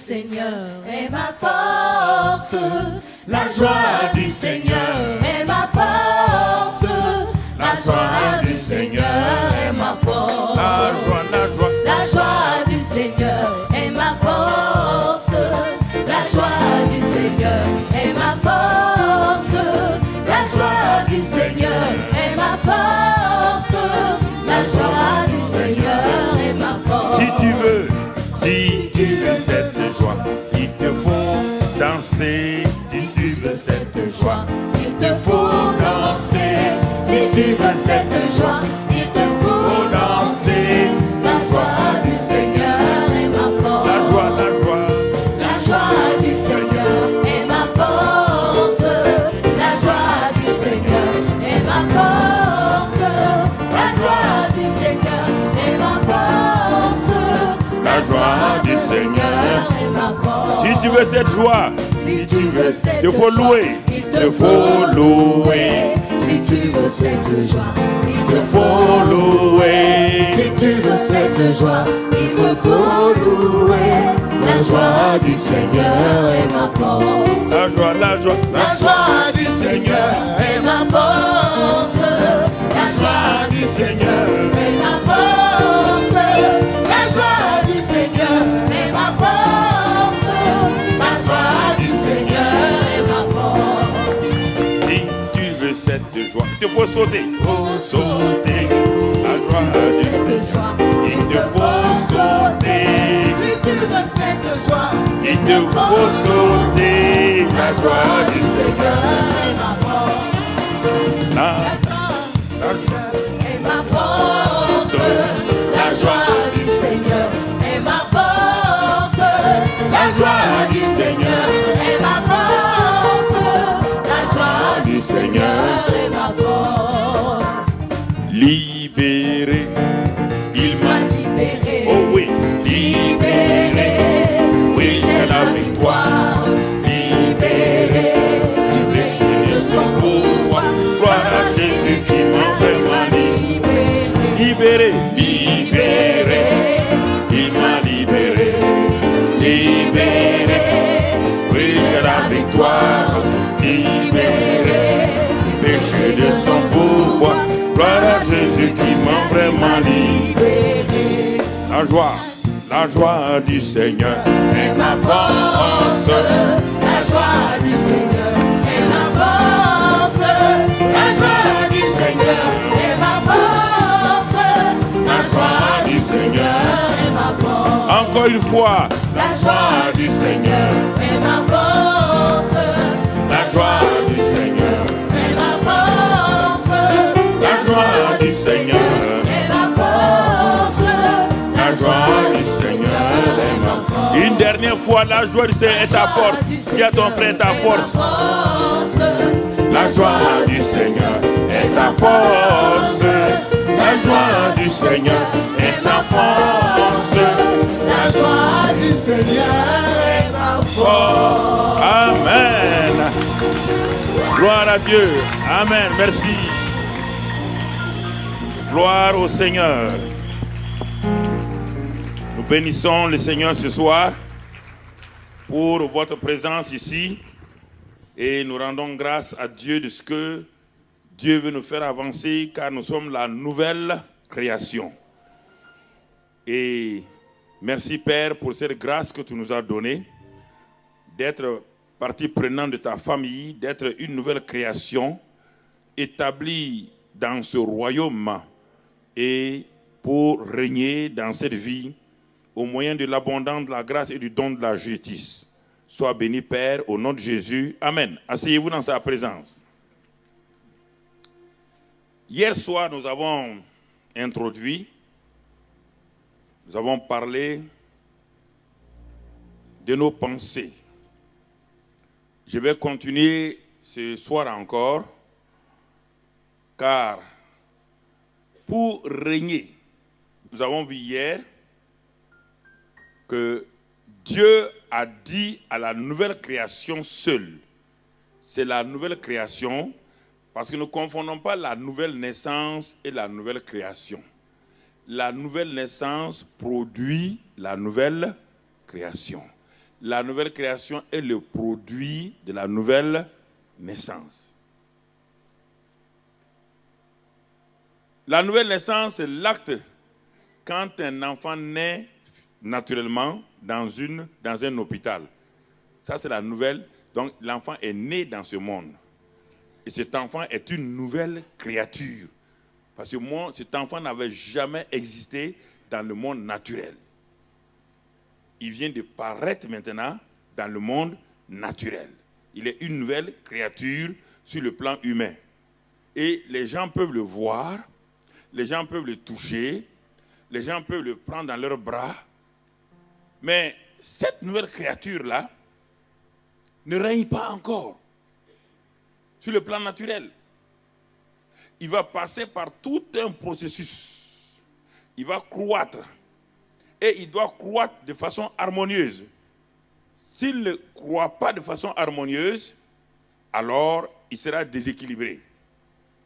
Seigneur est ma force. La joie du Seigneur est ma force. La joie du Seigneur est ma force. La joie, la joie. La joie du Seigneur est ma force. La joie du Seigneur est ma force. La joie du Seigneur est ma force. La joie du Seigneur est ma force. Si tu veux cette joie, il te faut danser. Si tu veux cette joie, il te faut danser. Si tu veux cette joie, il te faut danser. La joie du Seigneur est ma force. La joie, la joie. La joie du Seigneur est ma force. La joie du Seigneur est ma force. La joie du Seigneur est ma force. La joie du Seigneur est ma force. Si tu veux cette joie, Si tu veux cette il faut louer. il te faut louer. Si tu veux cette joie, il te faut louer. Si tu veux cette joie, il te faut louer. La joie du Seigneur est ma force. La joie, la joie. La joie du Seigneur est ma force. La joie du Seigneur est ma force. La joie du Seigneur est ma force. La joie du Seigneur est ma force. Si tu veux cette joie, il te faut sauter. Faut sauter. La joie du joie, il te faut sauter. Si tu veux cette joie, Il te faut sauter. La joie du Seigneur est ma force. La Est ma force. La joie du Seigneur est ma force. La joie du Seigneur est ma force. La joie du Seigneur est ma force. libéré. Il m'a Libéré. Oh oui, Libéré. oui, J'ai c'est la victoire. Libéré. Du péché de son pouvoir. Gloire à Jésus qui m'a vraiment libéré. Libéré, il m'a libéré. Libéré, oui, c'est la victoire. Libéré, du péché de son pouvoir. Gloire à Jésus qui m'a vraiment libéré. La joie du Seigneur est ma force. La joie du Seigneur est ma force. La joie du Seigneur est ma force. La joie du Seigneur est ma force. Encore une fois, La joie du Seigneur est ma force. la joie du Seigneur, Est ma force. la joie du Seigneur, Est ma force. la joie du Seigneur est ma force. Une dernière fois, la joie du Seigneur est ta force. Dis à ton frère ta force. La joie du Seigneur est ta force. La joie du Seigneur est ta force. La joie du Seigneur est ma force. Amen. Gloire à Dieu. Amen. Merci. Gloire au Seigneur. Nous bénissons le Seigneur ce soir pour votre présence ici et nous rendons grâce à Dieu de ce que Dieu veut nous faire avancer car nous sommes la nouvelle création. Et merci Père pour cette grâce que tu nous as donnée d'être partie prenante de ta famille, d'être une nouvelle création établie dans ce royaume et pour régner dans cette vie au moyen de l'abondance de la grâce et du don de la justice. Sois béni, Père, au nom de Jésus. Amen. Asseyez-vous dans sa présence. Hier soir, nous avons introduit, nous avons parlé de nos pensées. Je vais continuer ce soir encore, car pour régner, nous avons vu hier que Dieu a dit à la nouvelle création seule. C'est la nouvelle création, parce que nous ne confondons pas la nouvelle naissance et la nouvelle création. La nouvelle naissance produit la nouvelle création. la nouvelle création est le produit de la nouvelle naissance. La nouvelle naissance, c'est l'acte quand un enfant naît naturellement dans un hôpital. Ça, c'est la nouvelle. Donc, l'enfant est né dans ce monde. Et cet enfant est une nouvelle créature. Parce que cet enfant n'avait jamais existé dans le monde naturel. Il vient de paraître maintenant dans le monde naturel. Il est une nouvelle créature sur le plan humain. Et les gens peuvent le voir, les gens peuvent le toucher, les gens peuvent le prendre dans leurs bras. Mais cette nouvelle créature-là ne règne pas encore sur le plan naturel. Il va passer par tout un processus. Il va croître. Et il doit croître de façon harmonieuse. S'il ne croît pas de façon harmonieuse, alors il sera déséquilibré.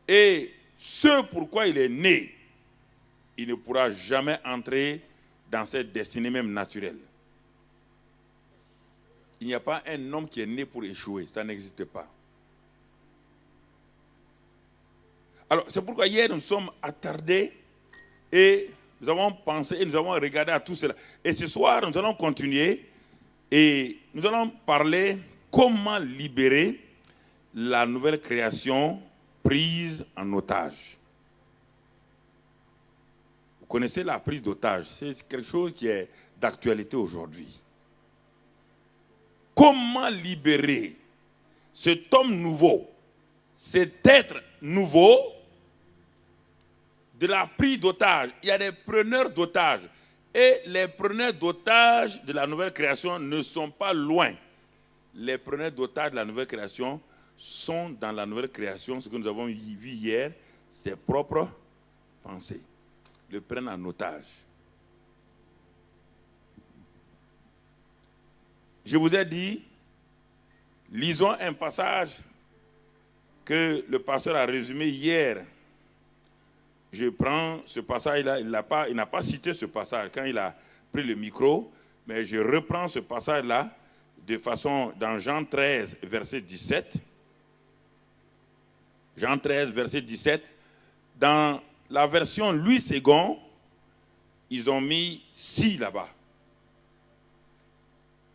Et ce pourquoi il est né, il ne pourra jamais entrer dans cette destinée même naturelle. Il n'y a pas un homme qui est né pour échouer, ça n'existe pas. Alors, c'est pourquoi hier, nous sommes attardés et nous avons pensé et nous avons regardé à tout cela. Et ce soir, nous allons continuer et nous allons parler comment libérer la nouvelle création prise en otage. Vous connaissez la prise d'otage, c'est quelque chose qui est d'actualité aujourd'hui. Comment libérer cet homme nouveau, cet être nouveau de la prise d'otage? Il y a des preneurs d'otages. Et les preneurs d'otages de la nouvelle création ne sont pas loin. Les preneurs d'otages de la nouvelle création sont dans la nouvelle création, ce que nous avons vu hier, ses propres pensées. Le prennent en otage. Je vous ai dit, lisons un passage que le pasteur a résumé hier. Je prends ce passage-là, il n'a pas cité ce passage quand il a pris le micro, mais je reprends ce passage-là de façon dans Jean 13, verset 17. Jean 13, verset 17. Dans la version Louis II, ils ont mis « si » là-bas.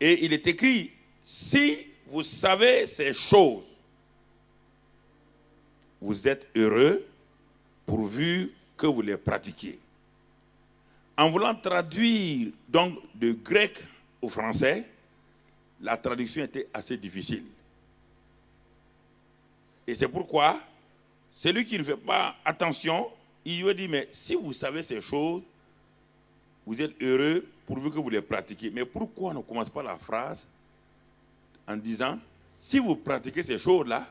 Et il est écrit, si vous savez ces choses, vous êtes heureux pourvu que vous les pratiquiez. En voulant traduire donc de grec au français, la traduction était assez difficile. Et c'est pourquoi, celui qui ne fait pas attention, il lui dit, mais si vous savez ces choses, vous êtes heureux pourvu que vous les pratiquiez. Mais pourquoi on ne commence pas la phrase en disant, si vous pratiquez ces choses-là,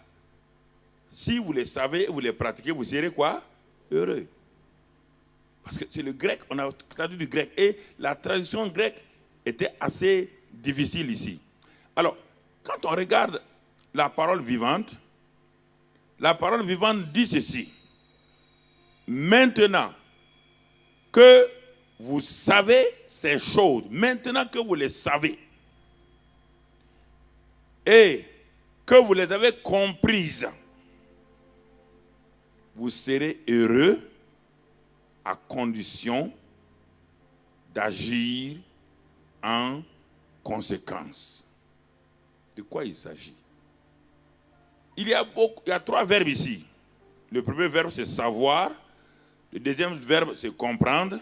si vous les savez et vous les pratiquez, vous serez quoi? Heureux. Parce que c'est le grec, on a traduit du grec. Et la traduction grecque était assez difficile ici. Alors, quand on regarde la parole vivante dit ceci. Maintenant que vous savez ces choses, maintenant que vous les savez, et que vous les avez comprises, vous serez heureux à condition d'agir en conséquence. De quoi il s'agit? Il y a 3 verbes ici. Le premier verbe, c'est savoir. Le deuxième verbe, c'est comprendre.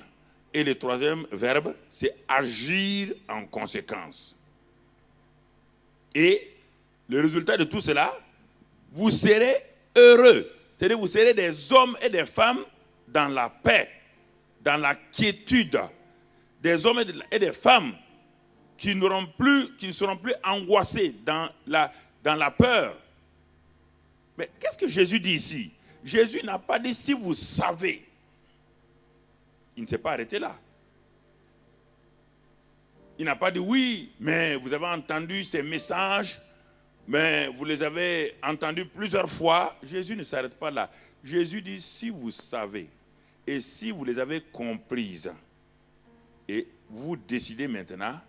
Et le troisième verbe, c'est agir en conséquence. Et le résultat de tout cela, vous serez heureux. C'est-à-dire vous serez des hommes et des femmes dans la paix, dans la quiétude. Des hommes et des femmes qui ne seront plus angoissés dans la peur. Mais qu'est-ce que Jésus dit ici? Jésus n'a pas dit si vous savez. Il ne s'est pas arrêté là. Il n'a pas dit oui, mais vous avez entendu ces messages, mais vous les avez entendus plusieurs fois. Jésus ne s'arrête pas là. Jésus dit si vous savez et si vous les avez comprises, et vous décidez maintenant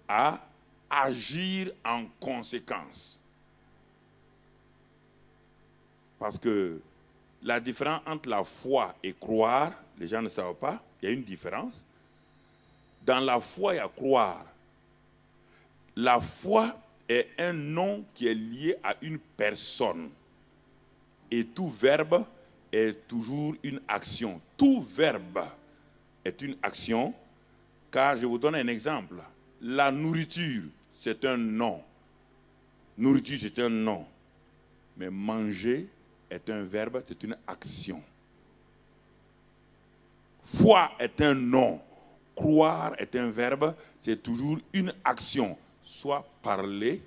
à agir en conséquence. Parce que la différence entre la foi et croire, les gens ne savent pas, il y a une différence. Dans la foi, il y a croire. La foi est un nom qui est lié à une personne. Et tout verbe est toujours une action. Tout verbe est une action, car je vous donne un exemple. La nourriture, c'est un nom. Nourriture, c'est un nom. Mais manger est un verbe, c'est une action. Foi est un nom. Croire est un verbe, c'est toujours une action. Soit parler,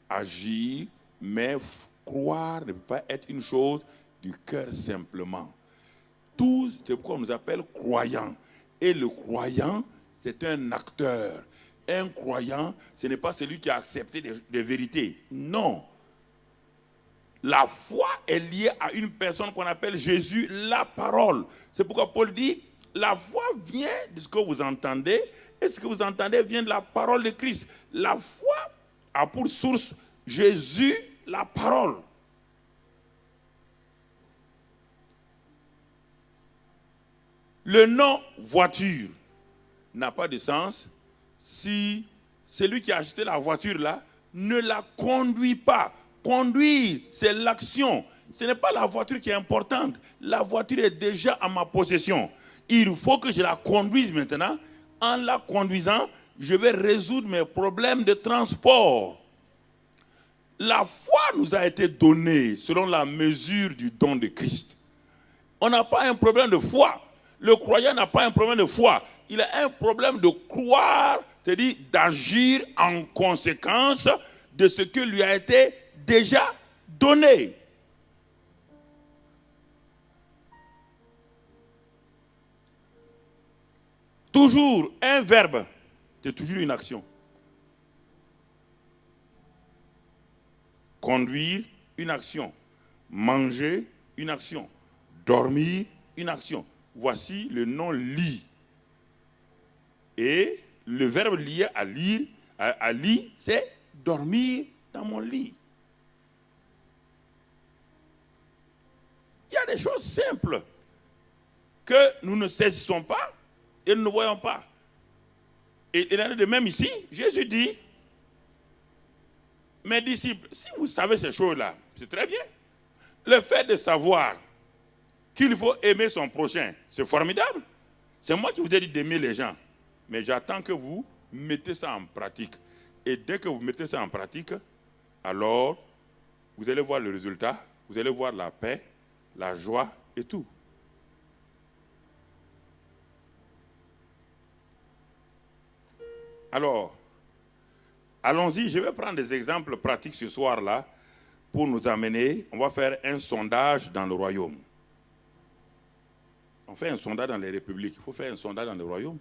agir, mais croire ne peut pas être une chose du cœur simplement. Tout, c'est pourquoi on nous appelle croyants. Et le croyant, c'est un acteur. Un croyant, ce n'est pas celui qui a accepté des vérités. Non. La foi est liée à une personne qu'on appelle Jésus, la parole. C'est pourquoi Paul dit, la foi vient de ce que vous entendez, et ce que vous entendez vient de la parole de Christ. La foi a pour source Jésus, la parole. Le nom voiture n'a pas de sens si celui qui a acheté la voiture là ne la conduit pas. Conduire, c'est l'action. Ce n'est pas la voiture qui est importante. La voiture est déjà à ma possession. Il faut que je la conduise maintenant. En la conduisant, je vais résoudre mes problèmes de transport. La foi nous a été donnée selon la mesure du don de Christ. On n'a pas un problème de foi. Le croyant n'a pas un problème de foi. Il a un problème de croire, c'est-à-dire d'agir en conséquence de ce que lui a été déjà donné. Toujours un verbe, c'est toujours une action. Conduire, une action. Manger, une action. Dormir, une action. Voici le nom lit. Et le verbe lié à lire, à lit, c'est dormir dans mon lit. Il y a des choses simples que nous ne saisissons pas et nous ne voyons pas. Et il en est de même ici, Jésus dit, mes disciples, si vous savez ces choses-là, c'est très bien. Le fait de savoir qu'il faut aimer son prochain, c'est formidable. C'est moi qui vous ai dit d'aimer les gens. Mais j'attends que vous mettez ça en pratique. Et dès que vous mettez ça en pratique, alors vous allez voir le résultat, vous allez voir la paix, la joie et tout. Alors, allons-y, je vais prendre des exemples pratiques ce soir-là pour nous amener. On va faire un sondage dans le royaume. On fait un sondage dans les républiques. Il faut faire un sondage dans le royaume.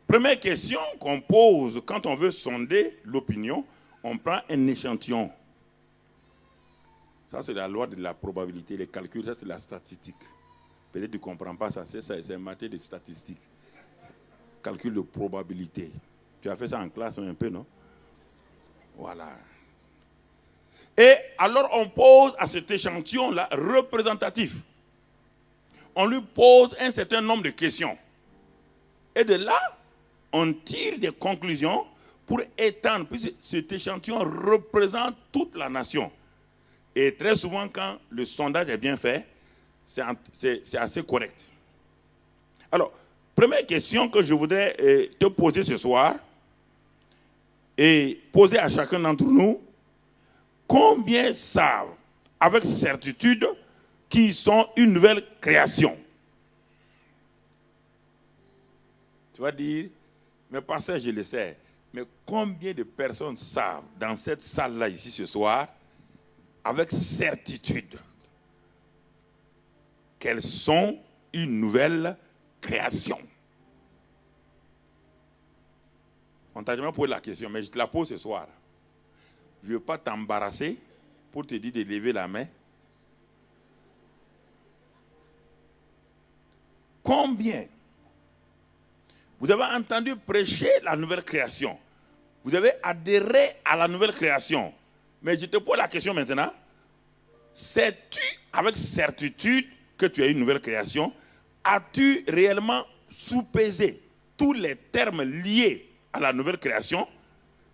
Première question qu'on pose quand on veut sonder l'opinion, on prend un échantillon. Ça, c'est la loi de la probabilité, les calculs, ça, c'est la statistique. Peut-être que tu ne comprends pas ça, c'est une matière de statistiques. Calcul de probabilité. Tu as fait ça en classe un peu, non? Voilà. Et alors, on pose à cet échantillon-là représentatif. On lui pose un certain nombre de questions. Et de là, on tire des conclusions pour étendre, puisque cet échantillon représente toute la nation. Et très souvent, quand le sondage est bien fait, c'est assez correct. Alors, première question que je voudrais te poser ce soir, et poser à chacun d'entre nous, combien savent avec certitude qu'ils sont une nouvelle création? Tu vas dire, mais pasteur, je le sais, mais combien de personnes savent dans cette salle-là ici ce soir, avec certitude, qu'elles sont une nouvelle création? On ne t'a jamais posé la question, mais je te la pose ce soir. Je ne veux pas t'embarrasser pour te dire de lever la main. Combien vous avez entendu prêcher la nouvelle création? Vous avez adhéré à la nouvelle création. Mais je te pose la question maintenant. Sais-tu avec certitude que tu as une nouvelle création? As-tu réellement sous-pesé tous les termes liés à la nouvelle création?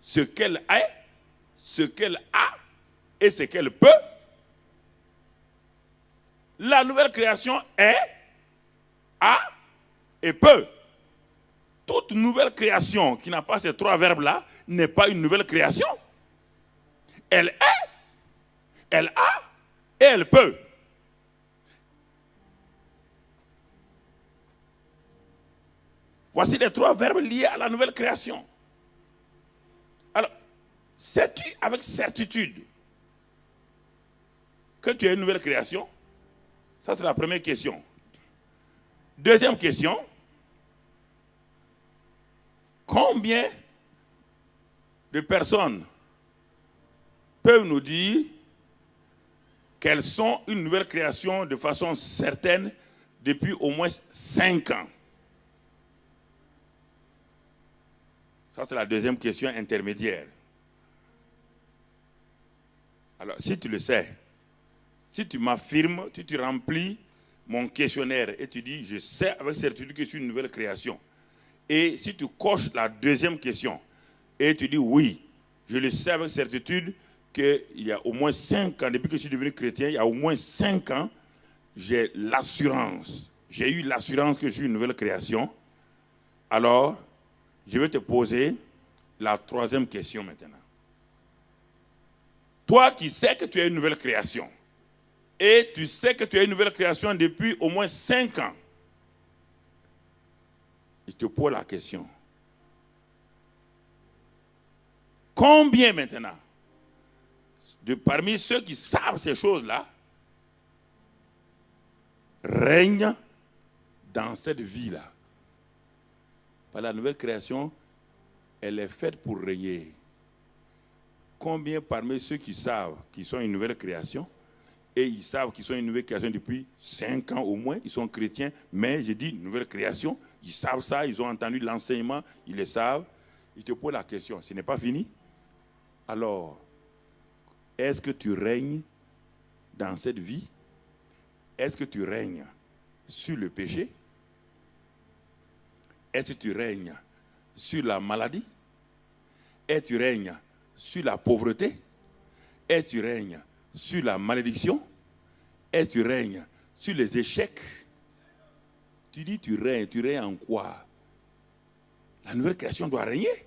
Ce qu'elle est, ce qu'elle a et ce qu'elle peut? La nouvelle création est, a et peut. Toute nouvelle création qui n'a pas ces trois verbes-là n'est pas une nouvelle création. Elle est, elle a et elle peut. Voici les trois verbes liés à la nouvelle création. Alors, sais-tu avec certitude que tu es une nouvelle création? Ça, c'est la première question. Deuxième question. Combien de personnes peuvent nous dire qu'elles sont une nouvelle création de façon certaine depuis au moins 5 ans? Ça, c'est la deuxième question intermédiaire. Alors, si tu le sais, si tu m'affirmes, si tu remplis mon questionnaire et tu dis, je sais avec certitude que je suis une nouvelle création. Et si tu coches la deuxième question et tu dis, oui, je le sais avec certitude qu'il y a au moins 5 ans, depuis que je suis devenu chrétien, il y a au moins 5 ans, j'ai l'assurance. J'ai eu l'assurance que je suis une nouvelle création. Alors, je vais te poser la troisième question maintenant. Toi qui sais que tu es une nouvelle création, et tu sais que tu es une nouvelle création depuis au moins 5 ans, je te pose la question. Combien maintenant, parmi ceux qui savent ces choses-là, règnent dans cette vie-là? Par la nouvelle création, elle est faite pour régner. Combien parmi ceux qui savent qu'ils sont une nouvelle création, et ils savent qu'ils sont une nouvelle création depuis 5 ans au moins, ils sont chrétiens, mais je dis nouvelle création, ils savent ça, ils ont entendu l'enseignement, ils le savent. Ils te posent la question, ce n'est pas fini? Alors, est-ce que tu règnes dans cette vie? Est-ce que tu règnes sur le péché? Est-ce que tu règnes sur la maladie? Est-ce que tu règnes sur la pauvreté? Est-ce que tu règnes sur la malédiction? Est-ce que tu règnes sur les échecs? Tu dis tu règnes en quoi? La nouvelle création doit régner.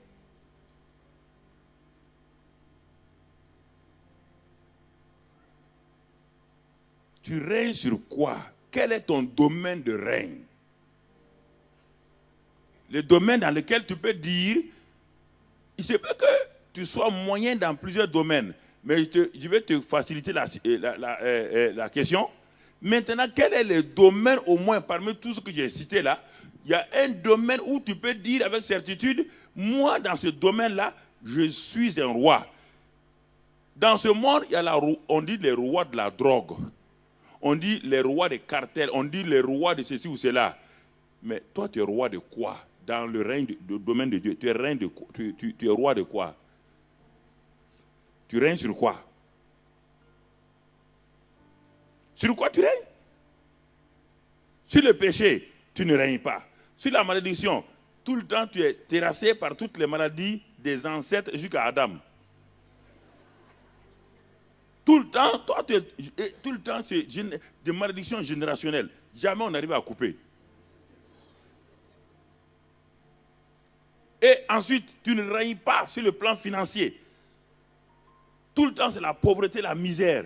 Tu règnes sur quoi? Quel est ton domaine de règne? Le domaine dans lequel tu peux dire, il se peut que tu sois moyen dans plusieurs domaines, mais je vais te faciliter la question. Maintenant, quel est le domaine, au moins parmi tous ceux que j'ai cités là, il y a un domaine où tu peux dire avec certitude, moi dans ce domaine-là, je suis un roi. Dans ce monde, il y a on dit les rois de la drogue, on dit les rois des cartels, on dit les rois de ceci ou cela. Mais toi, tu es roi de quoi? Dans le règne du domaine de Dieu, tu es roi de quoi? Tu règnes sur quoi? Sur quoi tu règnes? Sur le péché, tu ne règnes pas. Sur la malédiction, tout le temps tu es terrassé par toutes les maladies des ancêtres jusqu'à Adam. Tout le temps, toi, tout le temps, c'est des malédictions générationnelles. Jamais on n'arrive à couper. Et ensuite, tu ne règnes pas sur le plan financier. Tout le temps, c'est la pauvreté, la misère.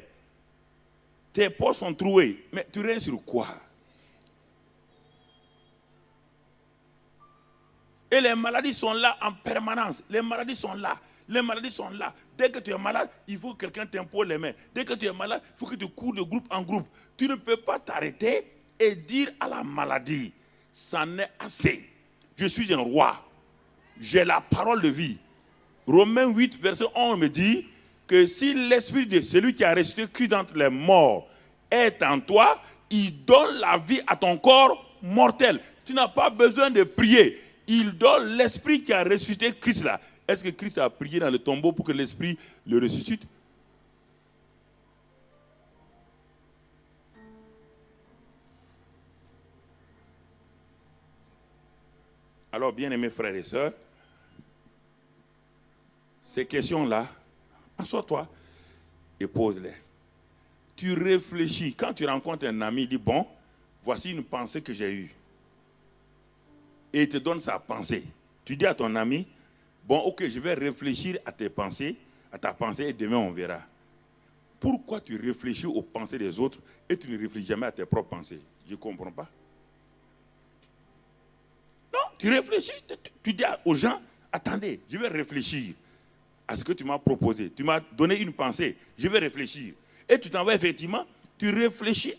Tes poches sont trouées. Mais tu règnes sur quoi? Et les maladies sont là en permanence. Les maladies sont là. Les maladies sont là. Dès que tu es malade, il faut que quelqu'un t'impose les mains. Dès que tu es malade, il faut que tu cours de groupe en groupe. Tu ne peux pas t'arrêter et dire à la maladie, c'en est assez. Je suis un roi. J'ai la parole de vie. Romains 8, verset 11 me dit que si l'esprit de celui qui a ressuscité Christ d'entre les morts est en toi, il donne la vie à ton corps mortel. Tu n'as pas besoin de prier. Il donne l'esprit qui a ressuscité Christ là. Est-ce que Christ a prié dans le tombeau pour que l'esprit le ressuscite? Alors, bien-aimés frères et sœurs, ces questions-là, assois-toi et pose-les. Tu réfléchis. Quand tu rencontres un ami, il dit, bon, voici une pensée que j'ai eue. Et il te donne sa pensée. Tu dis à ton ami, bon, ok, je vais réfléchir à tes pensées, à ta pensée, et demain on verra. Pourquoi tu réfléchis aux pensées des autres et tu ne réfléchis jamais à tes propres pensées? Je ne comprends pas. Non, tu réfléchis, tu dis aux gens, attendez, je vais réfléchir à ce que tu m'as proposé. Tu m'as donné une pensée, je vais réfléchir. Et tu t'en vas effectivement, tu réfléchis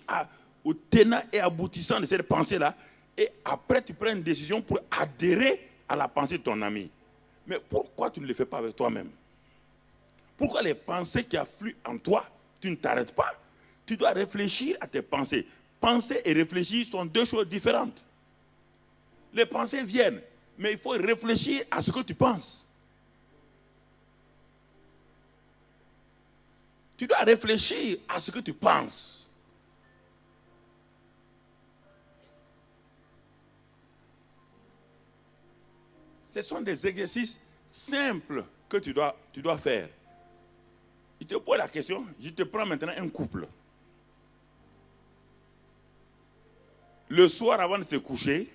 au tenant et aboutissant de cette pensée-là, et après tu prends une décision pour adhérer à la pensée de ton ami. Mais pourquoi tu ne le fais pas avec toi-même? Pourquoi les pensées qui affluent en toi, tu ne t'arrêtes pas? Tu dois réfléchir à tes pensées. Penser et réfléchir sont deux choses différentes. Les pensées viennent, mais il faut réfléchir à ce que tu penses. Tu dois réfléchir à ce que tu penses. Ce sont des exercices simples que tu dois faire. Je te pose la question, je te prends maintenant un couple. Le soir avant de se coucher,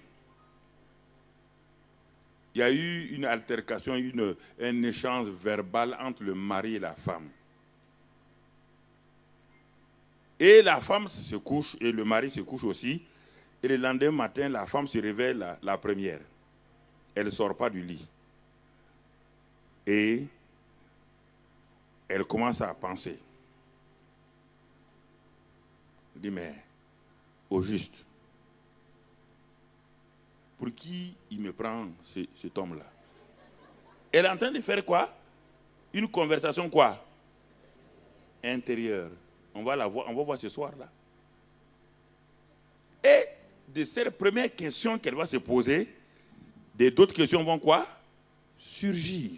il y a eu une altercation, un échange verbal entre le mari et la femme. Et la femme se couche, et le mari se couche aussi. Et le lendemain matin, la femme se réveille la première. Elle ne sort pas du lit. Et elle commence à penser. Elle dit, mais au juste, pour qui il me prend cet homme-là? Elle est en train de faire quoi? Une conversation quoi? Intérieure. On va voir ce soir-là. Et de cette première question qu'elle va se poser, d'autres questions vont quoi? Surgir.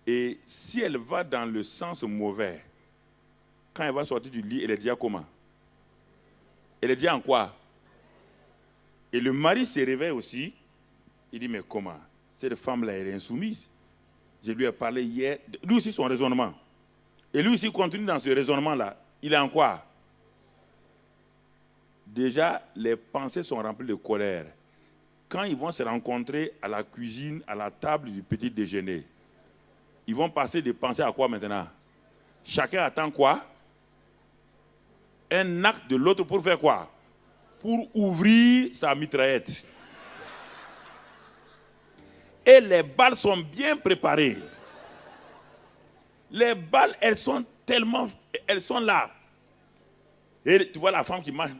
Et si elle va dans le sens mauvais, quand elle va sortir du lit, elle est déjà comment? Elle est déjà en quoi? Et le mari se réveille aussi. Il dit, mais comment? Cette femme-là, elle est insoumise. Je lui ai parlé hier. Lui aussi, son raisonnement. Et lui aussi continue dans ce raisonnement-là. Il est en quoi? Déjà, les pensées sont remplies de colère. Quand ils vont se rencontrer à la cuisine, à la table du petit déjeuner, ils vont passer des pensées à quoi maintenant? Chacun attend quoi? Un acte de l'autre pour faire quoi? Pour ouvrir sa mitraillette. Et les balles sont bien préparées. Les balles, elles sont là. Et tu vois la femme qui marche.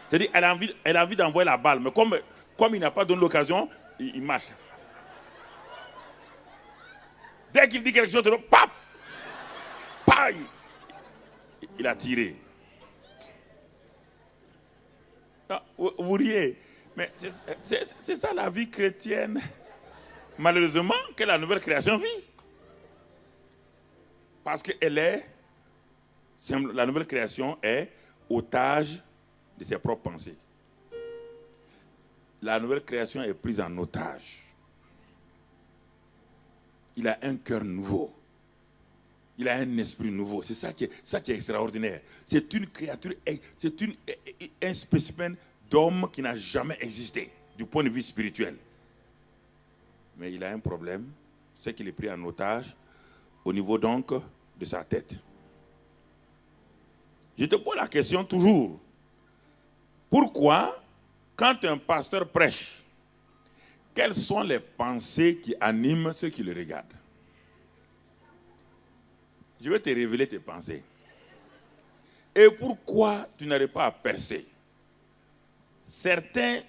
C'est-à-dire, elle a envie d'envoyer la balle. Mais comme il n'a pas donné l'occasion, il marche. Dès qu'il dit quelque chose, pap, pap, il a tiré. Non, vous riez. Mais c'est ça la vie chrétienne. Malheureusement, que la nouvelle création vit. Parce que la nouvelle création est otage de ses propres pensées. La nouvelle création est prise en otage. Il a un cœur nouveau. Il a un esprit nouveau. C'est ça qui est extraordinaire. C'est une créature, c'est un spécimen d'homme qui n'a jamais existé du point de vue spirituel. Mais il a un problème, c'est qu'il est pris en otage au niveau donc de sa tête. Je te pose la question toujours. Pourquoi, quand un pasteur prêche, quelles sont les pensées qui animent ceux qui le regardent? Je vais te révéler tes pensées. Et pourquoi tu n'arrives pas à percer? Certains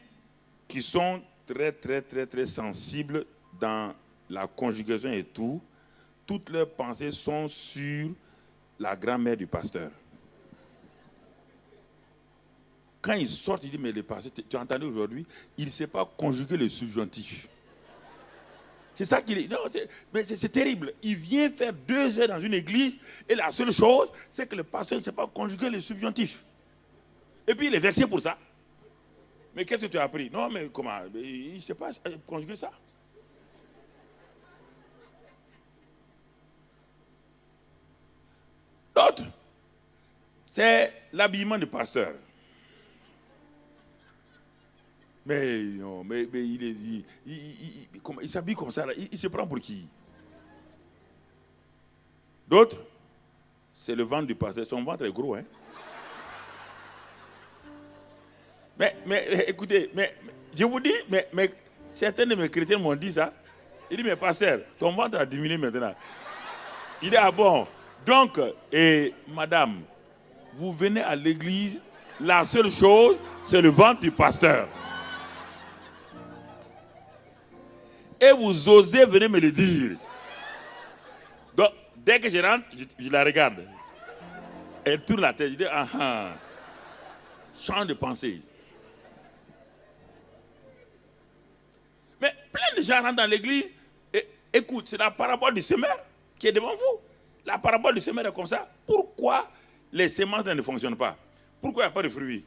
qui sont très, très, très, très sensibles dans la conjugaison et tout, toutes leurs pensées sont sur la grand-mère du pasteur. Quand ils sortent, ils disent, mais le pasteur, tu as entendu aujourd'hui, il ne sait pas conjuguer le subjonctif. C'est ça qu'il est. Non, c'est terrible. Il vient faire 2 heures dans une église et la seule chose, c'est que le pasteur ne sait pas conjuguer le subjonctif. Et puis il est vexé pour ça. Mais qu'est-ce que tu as appris? Non, mais comment? Il ne sait pas conjuguer ça. L'autre, c'est l'habillement du pasteur. Mais non, mais il s'habille comme ça, là. Il se prend pour qui? D'autres, c'est le ventre du pasteur. Son ventre est gros, hein? Mais écoutez, je vous dis, mais certains de mes chrétiens m'ont dit ça. Il dit, mais pasteur, ton ventre a diminué maintenant. Il dit, ah bon? Donc, madame, vous venez à l'église, la seule chose, c'est le ventre du pasteur. Et vous osez venir me le dire. Donc, dès que je rentre, je la regarde. Elle tourne la tête, je dis, ah ah. Change de pensée. Mais plein de gens rentrent dans l'église. Et écoute, c'est la parabole du semeur qui est devant vous. La parabole du semeur est comme ça. Pourquoi les semences ne fonctionnent pas? Pourquoi il n'y a pas de fruits?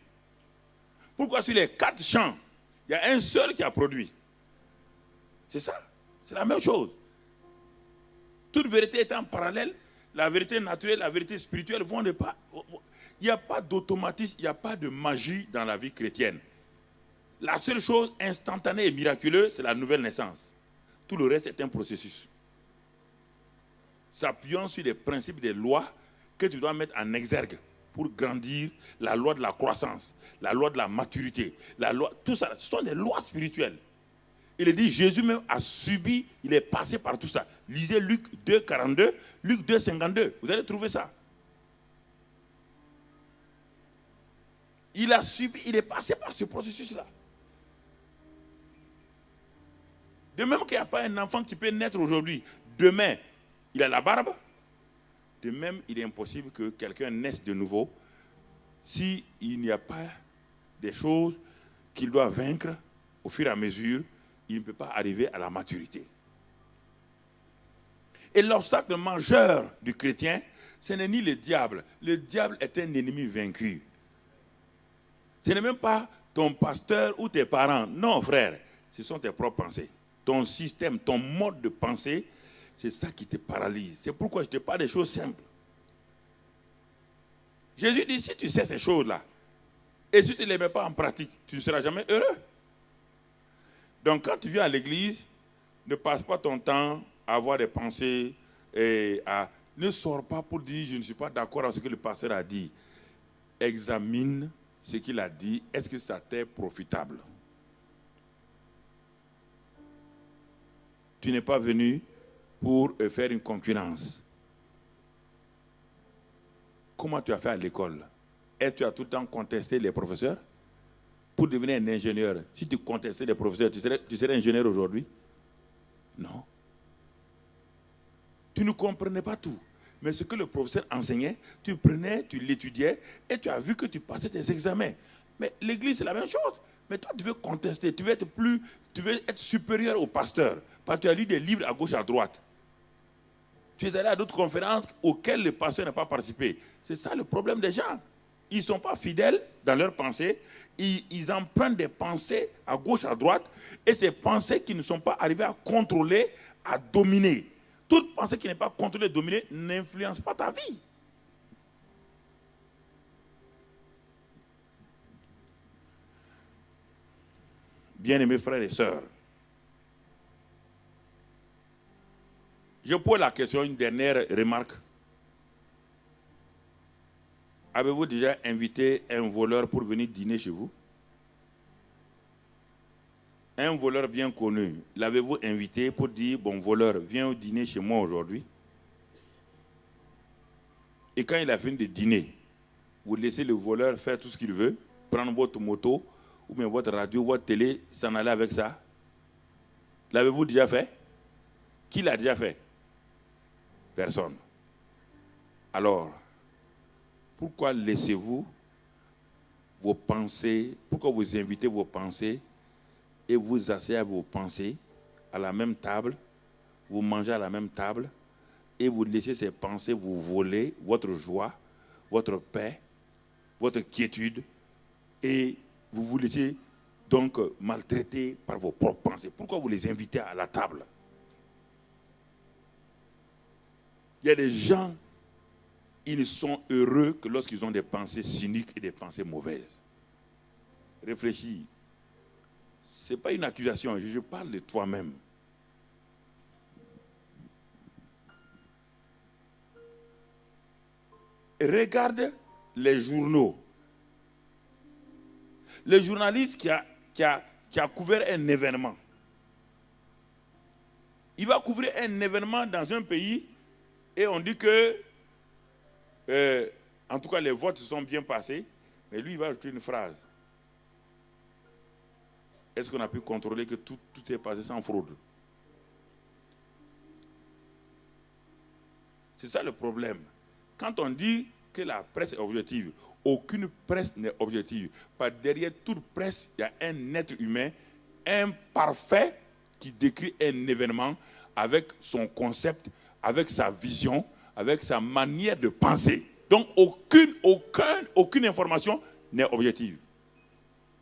Pourquoi sur les 4 champs, il y a un seul qui a produit? C'est ça. C'est la même chose. Toute vérité étant parallèle, la vérité naturelle, la vérité spirituelle vont de pas. Il n'y a pas d'automatisme, il n'y a pas de magie dans la vie chrétienne. La seule chose instantanée et miraculeuse, c'est la nouvelle naissance. Tout le reste est un processus. S'appuyant sur les principes des lois que tu dois mettre en exergue pour grandir, la loi de la croissance, la loi de la maturité, la loi, tout ça, ce sont des lois spirituelles. Il est dit, Jésus même a subi, il est passé par tout ça. Lisez Luc 2, 42, Luc 2, 52. Vous allez trouver ça. Il a subi, il est passé par ce processus-là. De même qu'il n'y a pas un enfant qui peut naître aujourd'hui. Demain, il a la barbe. De même, il est impossible que quelqu'un naisse de nouveau s'il n'y a pas des choses qu'il doit vaincre au fur et à mesure. Il ne peut pas arriver à la maturité. Et l'obstacle majeur du chrétien, ce n'est ni le diable. Le diable est un ennemi vaincu. Ce n'est même pas ton pasteur ou tes parents. Non, frère, ce sont tes propres pensées. Ton système, ton mode de pensée, c'est ça qui te paralyse. C'est pourquoi je te parle des choses simples. Jésus dit, si tu sais ces choses-là, et si tu ne les mets pas en pratique, tu ne seras jamais heureux. Donc quand tu viens à l'église, ne passe pas ton temps à avoir des pensées ne sors pas pour dire je ne suis pas d'accord avec ce que le pasteur a dit. Examine ce qu'il a dit. Est-ce que ça t'est profitable? Tu n'es pas venu pour faire une concurrence. Comment tu as fait à l'école? Est-ce que tu as tout le temps contesté les professeurs? Pour devenir un ingénieur, si tu contestais les professeurs, tu serais ingénieur aujourd'hui? Non. Tu ne comprenais pas tout. Mais ce que le professeur enseignait, tu prenais, tu l'étudiais, et tu as vu que tu passais tes examens. Mais l'église, c'est la même chose. Mais toi, tu veux contester, tu veux être supérieur au pasteur. Parce que tu as lu des livres à gauche, à droite. Tu es allé à d'autres conférences auxquelles le pasteur n'a pas participé. C'est ça le problème des gens. Ils ne sont pas fidèles dans leurs pensées. Ils empruntent des pensées à gauche, à droite. Et ces pensées qui ne sont pas arrivées à contrôler, à dominer. Toute pensée qui n'est pas contrôlée, dominée, n'influence pas ta vie. Bien-aimés frères et sœurs, je pose la question, une dernière remarque. Avez-vous déjà invité un voleur pour venir dîner chez vous? Un voleur bien connu, l'avez-vous invité pour dire, bon voleur, viens dîner chez moi aujourd'hui? Et quand il a fini de dîner, vous laissez le voleur faire tout ce qu'il veut, prendre votre moto, ou bien votre radio, votre télé, s'en aller avec ça? L'avez-vous déjà fait? Qui l'a déjà fait? Personne. Alors, pourquoi laissez-vous vos pensées, pourquoi vous invitez vos pensées et vous asseyez à vos pensées à la même table, vous mangez à la même table et vous laissez ces pensées vous voler votre joie, votre paix, votre quiétude et vous vous laissez donc maltraiter par vos propres pensées. Pourquoi vous les invitez à la table? Il y a des gens, ils ne sont heureux que lorsqu'ils ont des pensées cyniques et des pensées mauvaises. Réfléchis. Ce n'est pas une accusation, je parle de toi-même. Regarde les journaux. Le journaliste qui a couvert un événement. Il va couvrir un événement dans un pays et on dit que, en tout cas, les votes se sont bien passés, mais lui, il va ajouter une phrase. Est-ce qu'on a pu contrôler que tout est passé sans fraude? C'est ça le problème. Quand on dit que la presse est objective, aucune presse n'est objective. Par derrière toute presse, il y a un être humain imparfait qui décrit un événement avec son concept, avec sa vision, avec sa manière de penser. Donc aucune information n'est objective.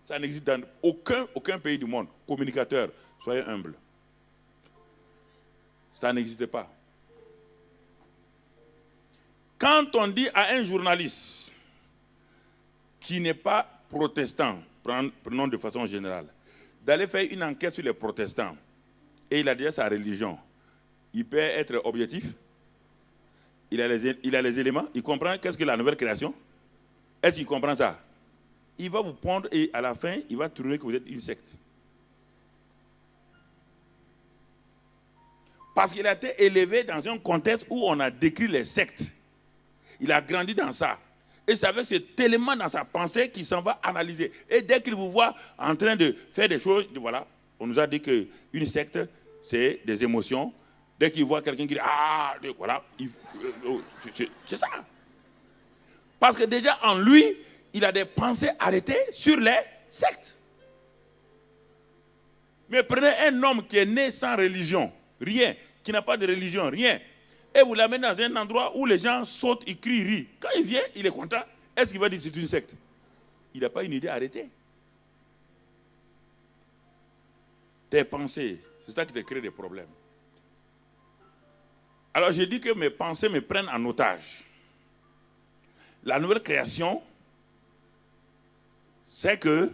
Ça n'existe dans aucun pays du monde. Communicateur, soyez humble. Ça n'existe pas. Quand on dit à un journaliste qui n'est pas protestant, prenons de façon générale, d'aller faire une enquête sur les protestants, et il a déjà sa religion, il peut être objectif, il a les éléments, il comprend qu'est-ce que la nouvelle création. Est-ce qu'il comprend ça? Il va vous prendre et à la fin, il va trouver que vous êtes une secte. Parce qu'il a été élevé dans un contexte où on a décrit les sectes. Il a grandi dans ça. Et c'est avec cet élément dans sa pensée qu'il s'en va analyser. Et dès qu'il vous voit en train de faire des choses, voilà, on nous a dit qu'une secte, c'est des émotions. Dès qu'il voit quelqu'un qui dit « Ah !» voilà, c'est ça. Parce que déjà en lui, il a des pensées arrêtées sur les sectes. Mais prenez un homme qui est né sans religion, rien, qui n'a pas de religion, rien, et vous l'amenez dans un endroit où les gens sautent, ils crient, ils rient. Quand il vient, il est content. Est-ce qu'il va dire que c'est une secte? Il n'a pas une idée arrêtée. Tes pensées, c'est ça qui te crée des problèmes. Alors j'ai dit que mes pensées me prennent en otage. La nouvelle création, c'est que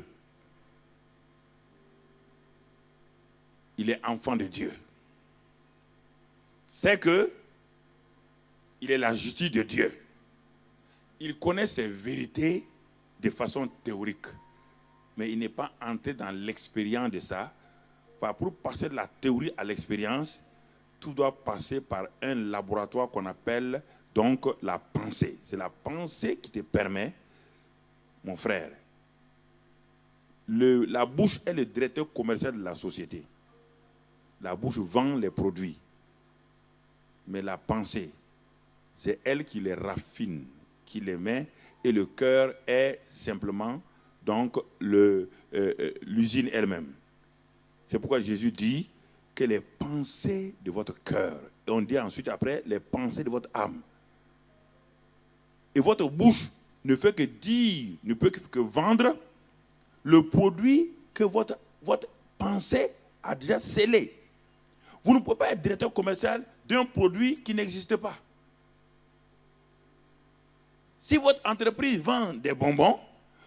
il est enfant de Dieu. C'est que il est la justice de Dieu. Il connaît ses vérités de façon théorique, mais il n'est pas entré dans l'expérience de ça. Pour passer de la théorie à l'expérience, tout doit passer par un laboratoire qu'on appelle donc la pensée. C'est la pensée qui te permet, mon frère. La bouche est le directeur commercial de la société. La bouche vend les produits. Mais la pensée, c'est elle qui les raffine, qui les met, et le cœur est simplement donc l'usine elle-même. C'est pourquoi Jésus dit que les pensées de votre cœur, et on dit ensuite après, les pensées de votre âme. Et votre bouche ne fait que dire, ne peut que vendre le produit que votre pensée a déjà scellé. Vous ne pouvez pas être directeur commercial d'un produit qui n'existe pas. Si votre entreprise vend des bonbons,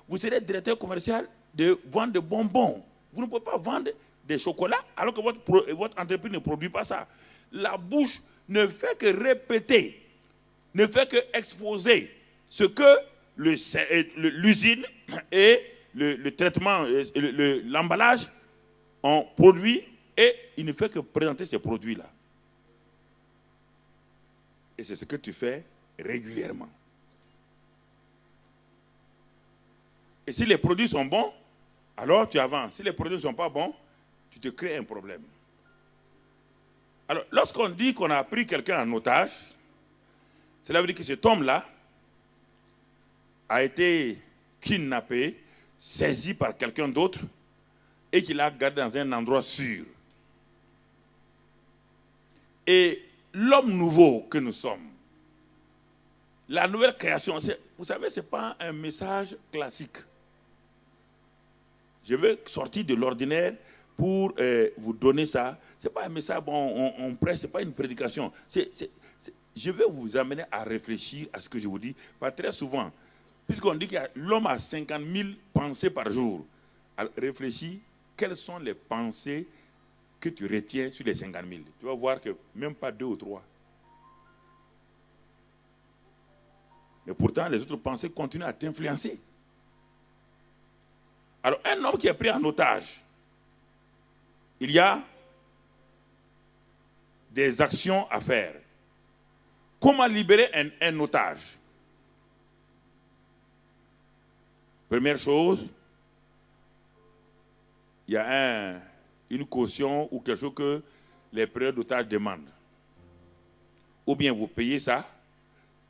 vous serez directeur commercial de vendre des bonbons. Vous ne pouvez pas vendre des chocolats alors que votre entreprise ne produit pas ça. La bouche ne fait que répéter, ne fait que exposer ce que l'usine et le traitement, l'emballage ont produit, et il ne fait que présenter ces produits-là. Et c'est ce que tu fais régulièrement. Et si les produits sont bons, alors tu avances. Si les produits ne sont pas bons, tu te crées un problème. Alors, lorsqu'on dit qu'on a pris quelqu'un en otage, cela veut dire que cet homme-là a été kidnappé, saisi par quelqu'un d'autre et qui l'a gardé dans un endroit sûr. Et l'homme nouveau que nous sommes, la nouvelle création, vous savez, ce n'est pas un message classique. Je veux sortir de l'ordinaire pour vous donner ça. Ce n'est pas un message, bon, on prêche, ce n'est pas une prédication. Je veux vous amener à réfléchir à ce que je vous dis. Pas très souvent, puisqu'on dit que l'homme a 50 000 pensées par jour. Alors, réfléchis, quelles sont les pensées que tu retiens sur les 50 000? Tu vas voir que même pas 2 ou 3. Mais pourtant, les autres pensées continuent à t'influencer. Alors, un homme qui est pris en otage, il y a des actions à faire. Comment libérer un otage? Première chose, il y a une caution ou quelque chose que les preneurs d'otages demandent. Ou bien vous payez ça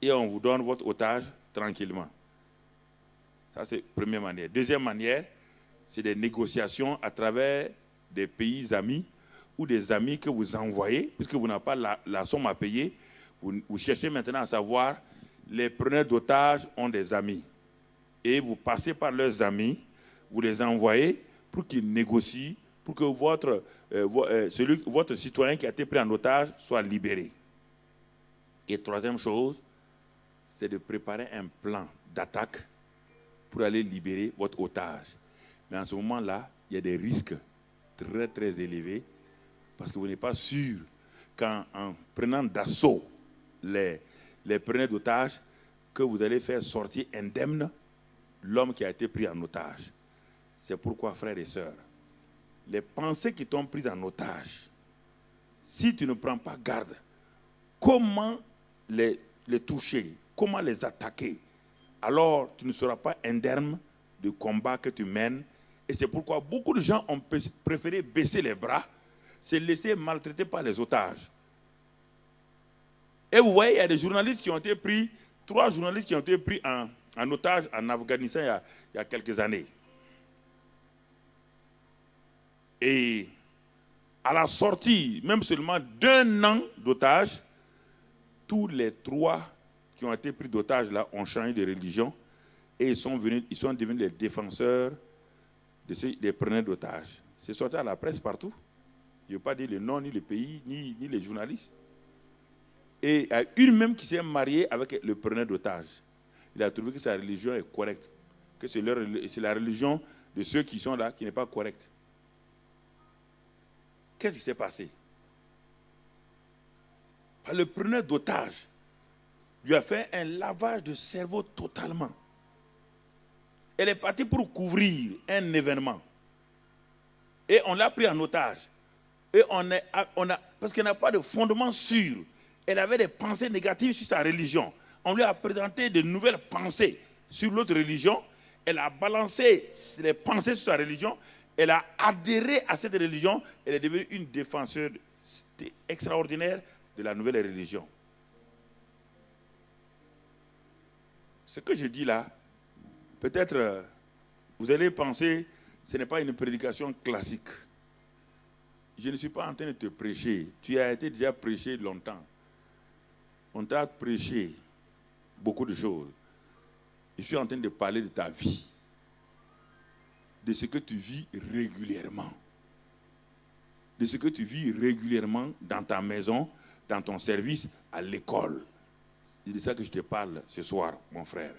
et on vous donne votre otage tranquillement. Ça, c'est la première manière. Deuxième manière, c'est des négociations à travers des pays amis ou des amis que vous envoyez, puisque vous n'avez pas la somme à payer. Vous cherchez maintenant à savoir, les preneurs d'otages ont des amis. Et vous passez par leurs amis, vous les envoyez pour qu'ils négocient, pour que votre citoyen qui a été pris en otage soit libéré. Et troisième chose, c'est de préparer un plan d'attaque pour aller libérer votre otage. Mais en ce moment-là, il y a des risques très très élevés parce que vous n'êtes pas sûr qu'en prenant d'assaut les preneurs d'otages, que vous allez faire sortir indemne l'homme qui a été pris en otage. C'est pourquoi, frères et sœurs, les pensées qui t'ont pris en otage, si tu ne prends pas garde, comment les toucher, comment les attaquer, alors tu ne seras pas indemne du combat que tu mènes. Et c'est pourquoi beaucoup de gens ont préféré baisser les bras, se laisser maltraiter par les otages. Et vous voyez, il y a des journalistes qui ont été pris, 3 journalistes qui ont été pris en otage en Afghanistan il y a quelques années. Et à la sortie, même seulement d'1 an d'otage, tous les 3 qui ont été pris d'otage là ont changé de religion et ils sont devenus les défenseurs des preneurs d'otages. C'est sorti à la presse partout. Je ne veux pas dire le nom, ni le pays, ni les journalistes. Et il y a une même qui s'est mariée avec le preneur d'otages. Il a trouvé que sa religion est correcte, que c'est la religion de ceux qui sont là qui n'est pas correcte. Qu'est-ce qui s'est passé? Le preneur d'otages lui a fait un lavage de cerveau totalement. Elle est partie pour couvrir un événement. Et on l'a pris en otage. Et parce qu'elle n'a pas de fondement sûr. Elle avait des pensées négatives sur sa religion. On lui a présenté de nouvelles pensées sur l'autre religion. Elle a balancé les pensées sur sa religion. Elle a adhéré à cette religion. Elle est devenue une défenseur extraordinaire de la nouvelle religion. Ce que je dis là, peut-être vous allez penser que ce n'est pas une prédication classique. Je ne suis pas en train de te prêcher. Tu as été déjà prêché longtemps. On t'a prêché beaucoup de choses. Je suis en train de parler de ta vie, de ce que tu vis régulièrement, de ce que tu vis régulièrement dans ta maison, dans ton service, à l'école. C'est de ça que je te parle ce soir, mon frère.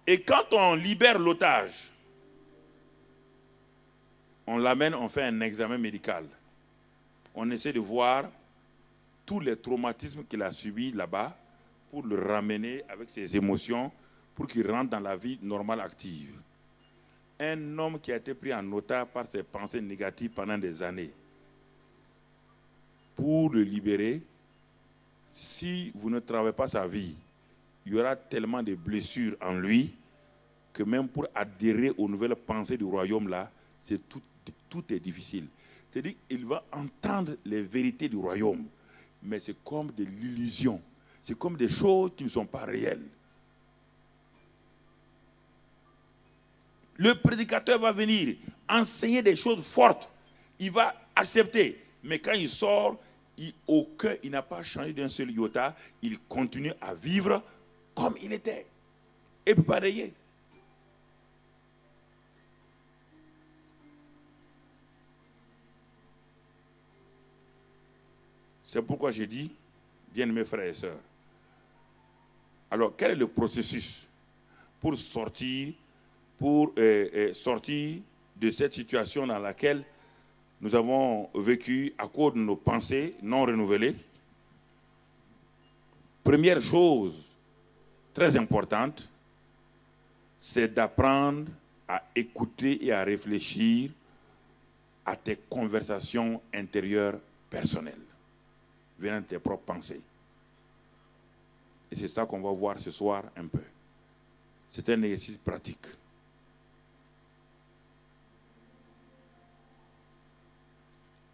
Et quand on libère l'otage, on l'amène, on fait un examen médical. On essaie de voir tous les traumatismes qu'il a subis là-bas pour le ramener avec ses émotions, pour qu'il rentre dans la vie normale active. Un homme qui a été pris en otage par ses pensées négatives pendant des années, pour le libérer, si vous ne travaillez pas sa vie, il y aura tellement de blessures en lui que même pour adhérer aux nouvelles pensées du royaume là, tout est difficile. C'est-à-dire qu'il va entendre les vérités du royaume, mais c'est comme de l'illusion. C'est comme des choses qui ne sont pas réelles. Le prédicateur va venir enseigner des choses fortes. Il va accepter. Mais quand il sort, au cœur, il n'a pas changé d'un seul iota. Il continue à vivre comme il était. Et puis pareil. C'est pourquoi j'ai dit, bien mes frères et sœurs, alors quel est le processus pour sortir de cette situation dans laquelle nous avons vécu à cause de nos pensées non renouvelées? Première chose très importante, c'est d'apprendre à écouter et à réfléchir à tes conversations intérieures personnelles, venant de tes propres pensées. Et c'est ça qu'on va voir ce soir un peu. C'est un exercice pratique.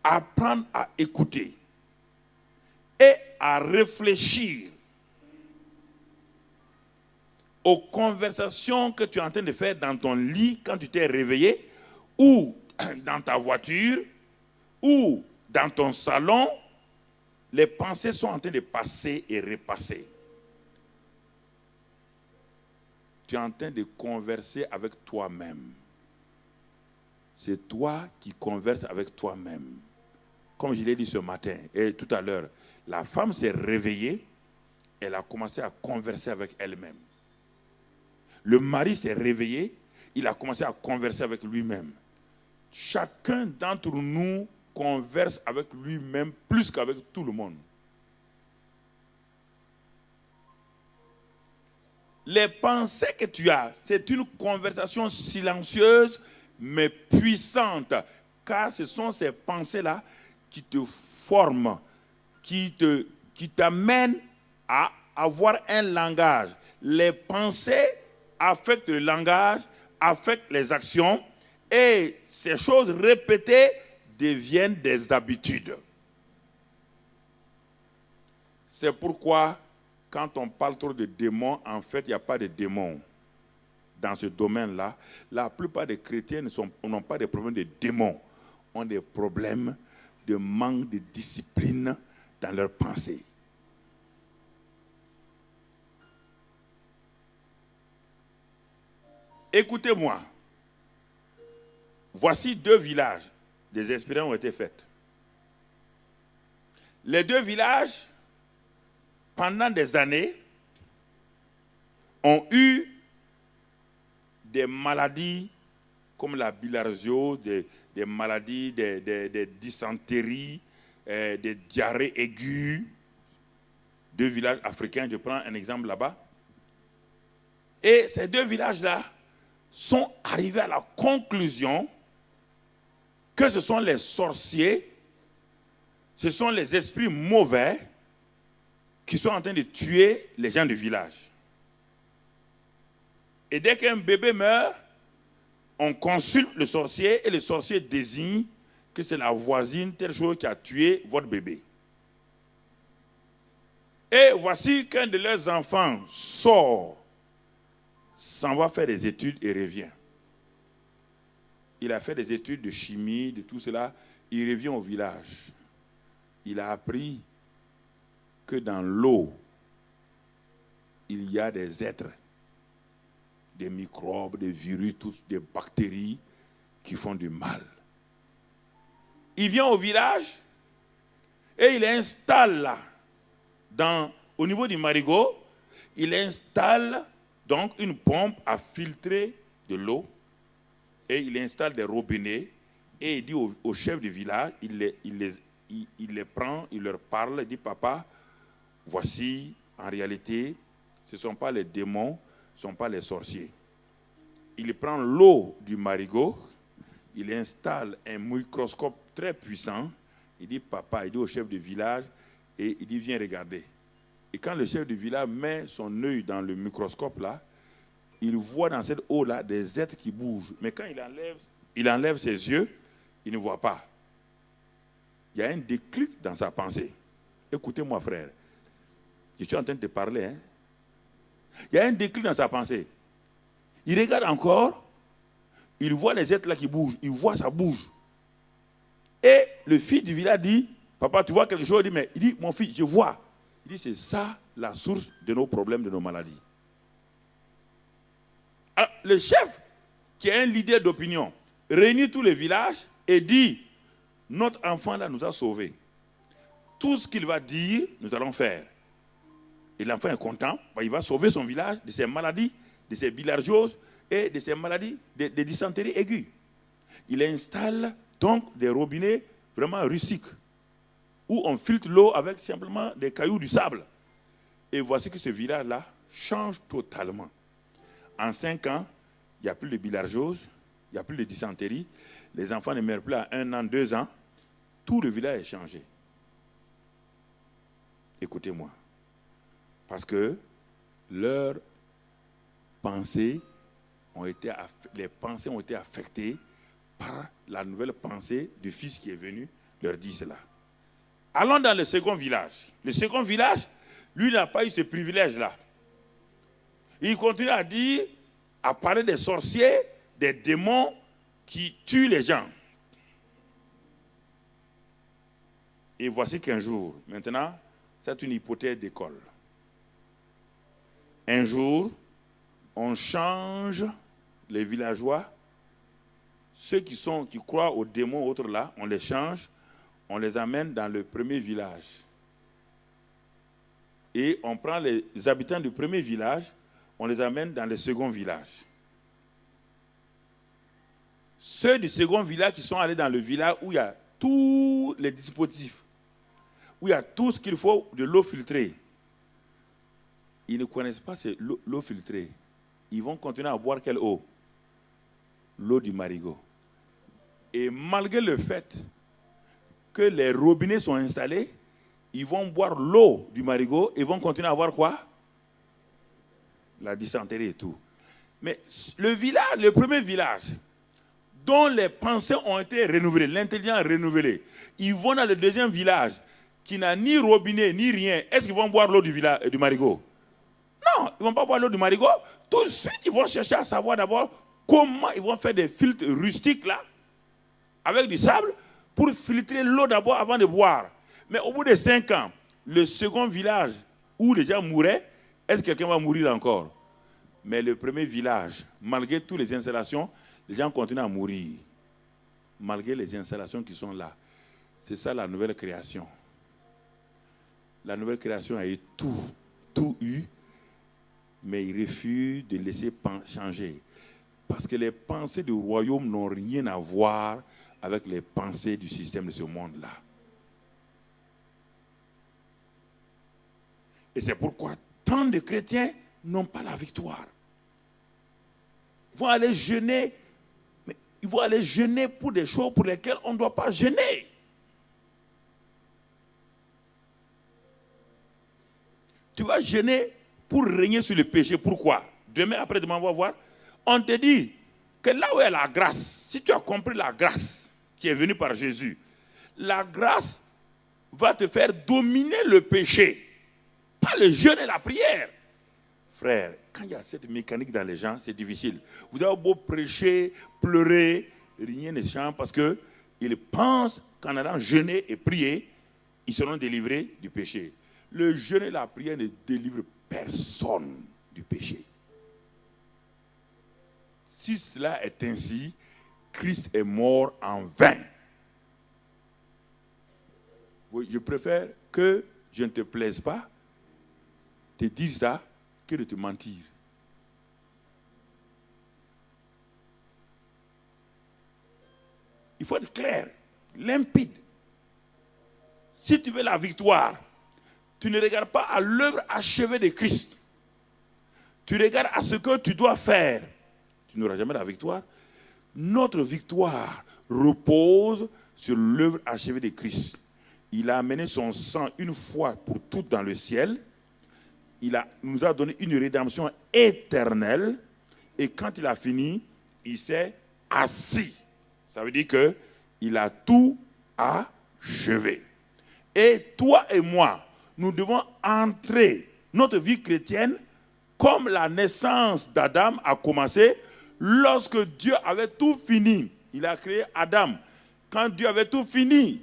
Apprendre à écouter et à réfléchir aux conversations que tu es en train de faire dans ton lit quand tu t'es réveillé, ou dans ta voiture, ou dans ton salon. Les pensées sont en train de passer et repasser. Tu es en train de converser avec toi-même. C'est toi qui converses avec toi-même. Comme je l'ai dit ce matin et tout à l'heure, la femme s'est réveillée, elle a commencé à converser avec elle-même. Le mari s'est réveillé, il a commencé à converser avec lui-même. Chacun d'entre nous converse avec lui-même plus qu'avec tout le monde. Les pensées que tu as, c'est une conversation silencieuse mais puissante, car ce sont ces pensées-là qui te forment, qui t'amènent à avoir un langage. Les pensées affectent le langage, affectent les actions, et ces choses répétées deviennent des habitudes. C'est pourquoi, quand on parle trop de démons, en fait, il n'y a pas de démons. Dans ce domaine-là, la plupart des chrétiens n'ont pas de problèmes de démons, ont des problèmes de manque de discipline dans leurs pensées. Écoutez-moi. Voici 2 villages. Des expériences ont été faites. Les 2 villages, pendant des années, ont eu des maladies comme la bilharziose, des maladies, des dysenteries, des diarrhées aiguës. 2 villages africains, je prends un exemple là-bas. Et ces 2 villages-là sont arrivés à la conclusion que ce sont les sorciers, ce sont les esprits mauvais qui sont en train de tuer les gens du village. Et dès qu'un bébé meurt, on consulte le sorcier et le sorcier désigne que c'est la voisine, telle chose qui a tué votre bébé. Et voici qu'un de leurs enfants sort, s'en va faire des études et revient. Il a fait des études de chimie, de tout cela. Il revient au village. Il a appris que dans l'eau, il y a des êtres, des microbes, des virus, des bactéries qui font du mal. Il vient au village et il installe là, au niveau du marigot, il installe donc une pompe à filtrer de l'eau et il installe des robinets et il dit au chef du village, il les prend, il leur parle, il dit papa, voici en réalité, ce ne sont pas les démons, ce ne sont pas les sorciers. Il prend l'eau du marigot, il installe un microscope très puissant, il dit papa, il dit au chef du village et il dit viens regarder. Et quand le chef du village met son œil dans le microscope là, il voit dans cette eau-là des êtres qui bougent. Mais quand il enlève ses yeux, il ne voit pas. Il y a un déclic dans sa pensée. Écoutez-moi, frère. Je suis en train de te parler. Hein. Il y a un déclic dans sa pensée. Il regarde encore, il voit les êtres là qui bougent, il voit ça bouge. Et le fils du village dit, papa, tu vois quelque chose? Il dit, mon fils, je vois. Il dit, c'est ça la source de nos problèmes, de nos maladies. Alors, le chef, qui est un leader d'opinion, réunit tous les villages et dit, notre enfant là nous a sauvés. Tout ce qu'il va dire, nous allons faire. Et l'enfant est content, il va sauver son village de ses maladies, de ses bilharzioses et de ses maladies, des dysenteries aiguës. Il installe donc des robinets vraiment rustiques, où on filtre l'eau avec simplement des cailloux du sable. Et voici que ce village-là change totalement. En 5 ans, il n'y a plus de bilharziose, il n'y a plus de dysenterie, les enfants ne meurent plus à 1 an, 2 ans. Tout le village est changé. Écoutez-moi. Parce que leurs pensées les pensées ont été affectées par la nouvelle pensée du fils qui est venu leur dire cela. Allons dans le second village. Le second village, lui n'a pas eu ce privilège-là. Il continue à dire, à parler des sorciers, des démons qui tuent les gens. Et voici qu'un jour, maintenant, c'est une hypothèse d'école. Un jour, on change les villageois, ceux qui croient aux démons, autres là, on les change, on les amène dans le premier village. Et on prend les habitants du premier village, on les amène dans le second village. Ceux du second village qui sont allés dans le village où il y a tous les dispositifs, où il y a tout ce qu'il faut de l'eau filtrée, ils ne connaissent pas l'eau filtrée. Ils vont continuer à boire quelle eau? L'eau du marigot. Et malgré le fait que les robinets sont installés, ils vont boire l'eau du marigot et vont continuer à avoir quoi? La dysenterie et tout. Mais le premier village, dont les pensées ont été renouvelées, l'intelligence renouvelée, ils vont dans le deuxième village, qui n'a ni robinet, ni rien. Est-ce qu'ils vont boire l'eau du marigot? Non, ils ne vont pas boire l'eau du marigot. Tout de suite, ils vont chercher à savoir d'abord comment ils vont faire des filtres rustiques là, avec du sable, pour filtrer l'eau d'abord avant de boire. Mais au bout de 5 ans, le second village où les gens mouraient, est-ce que quelqu'un va mourir encore? Mais le premier village, malgré toutes les installations, les gens continuent à mourir. Malgré les installations qui sont là. C'est ça la nouvelle création. La nouvelle création a eu tout eu, mais il refuse de laisser changer. Parce que les pensées du royaume n'ont rien à voir avec les pensées du système de ce monde-là. Et c'est pourquoi tant de chrétiens n'ont pas la victoire. Ils vont aller jeûner, mais ils vont aller jeûner pour des choses pour lesquelles on ne doit pas jeûner. Tu vas jeûner pour régner sur le péché. Pourquoi? Demain, après-demain, on va voir. On te dit que là où est la grâce, si tu as compris la grâce qui est venue par Jésus, la grâce va te faire dominer le péché. Pas le jeûne et la prière. Frère, quand il y a cette mécanique dans les gens, c'est difficile. Vous avez beau prêcher, pleurer, rien ne change parce qu'ils pensent qu'en allant jeûner et prier, ils seront délivrés du péché. Le jeûne et la prière ne délivrent personne du péché. Si cela est ainsi, Christ est mort en vain. Je préfère que je ne te plaise pas, te dire ça, que de te mentir. Il faut être clair, limpide. Si tu veux la victoire, tu ne regardes pas à l'œuvre achevée de Christ. Tu regardes à ce que tu dois faire. Tu n'auras jamais la victoire. Notre victoire repose sur l'œuvre achevée de Christ. Il a amené son sang une fois pour toutes dans le ciel. Il nous a donné une rédemption éternelle. Et quand il a fini, il s'est assis. Ça veut dire qu'il a tout achevé. Et toi et moi, nous devons entrer notre vie chrétienne, comme la naissance d'Adam a commencé, lorsque Dieu avait tout fini. Il a créé Adam. Quand Dieu avait tout fini,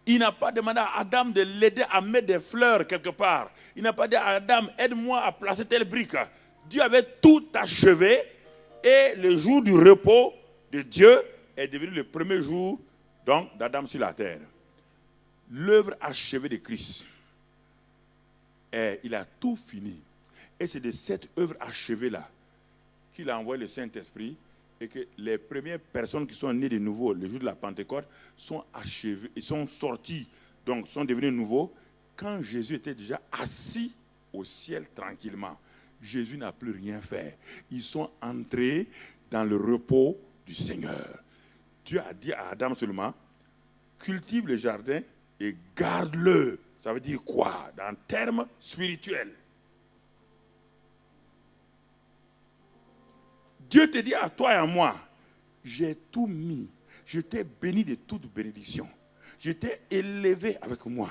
il n'a pas demandé à Adam de l'aider à mettre des fleurs quelque part. Il n'a pas dit à Adam, aide-moi à placer telle brique. Dieu avait tout achevé et le jour du repos de Dieu est devenu le premier jour donc d'Adam sur la terre. L'œuvre achevée de Christ, il a tout fini. Et c'est de cette œuvre achevée-là qu'il a envoyé le Saint-Esprit et que les premières personnes qui sont nées de nouveau le jour de la Pentecôte sont achevées, ils sont sortis, donc sont devenus nouveaux quand Jésus était déjà assis au ciel tranquillement. Jésus n'a plus rien fait. Ils sont entrés dans le repos du Seigneur. Dieu a dit à Adam seulement, cultive le jardin et garde-le. Ça veut dire quoi? Dans termes spirituels. Dieu te dit à toi et à moi, j'ai tout mis. Je t'ai béni de toute bénédiction. Je t'ai élevé avec moi.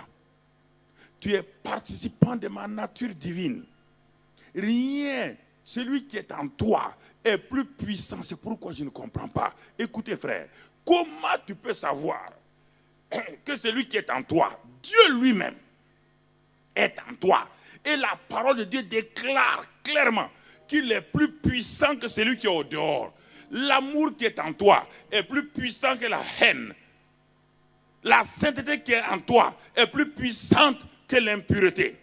Tu es participant de ma nature divine. Rien, celui qui est en toi est plus puissant. C'est pourquoi je ne comprends pas. Écoutez frère, comment tu peux savoir que celui qui est en toi, Dieu lui-même, est en toi. Et la parole de Dieu déclare clairement qu'il est plus puissant que celui qui est au dehors. L'amour qui est en toi est plus puissant que la haine. La sainteté qui est en toi est plus puissante que l'impureté.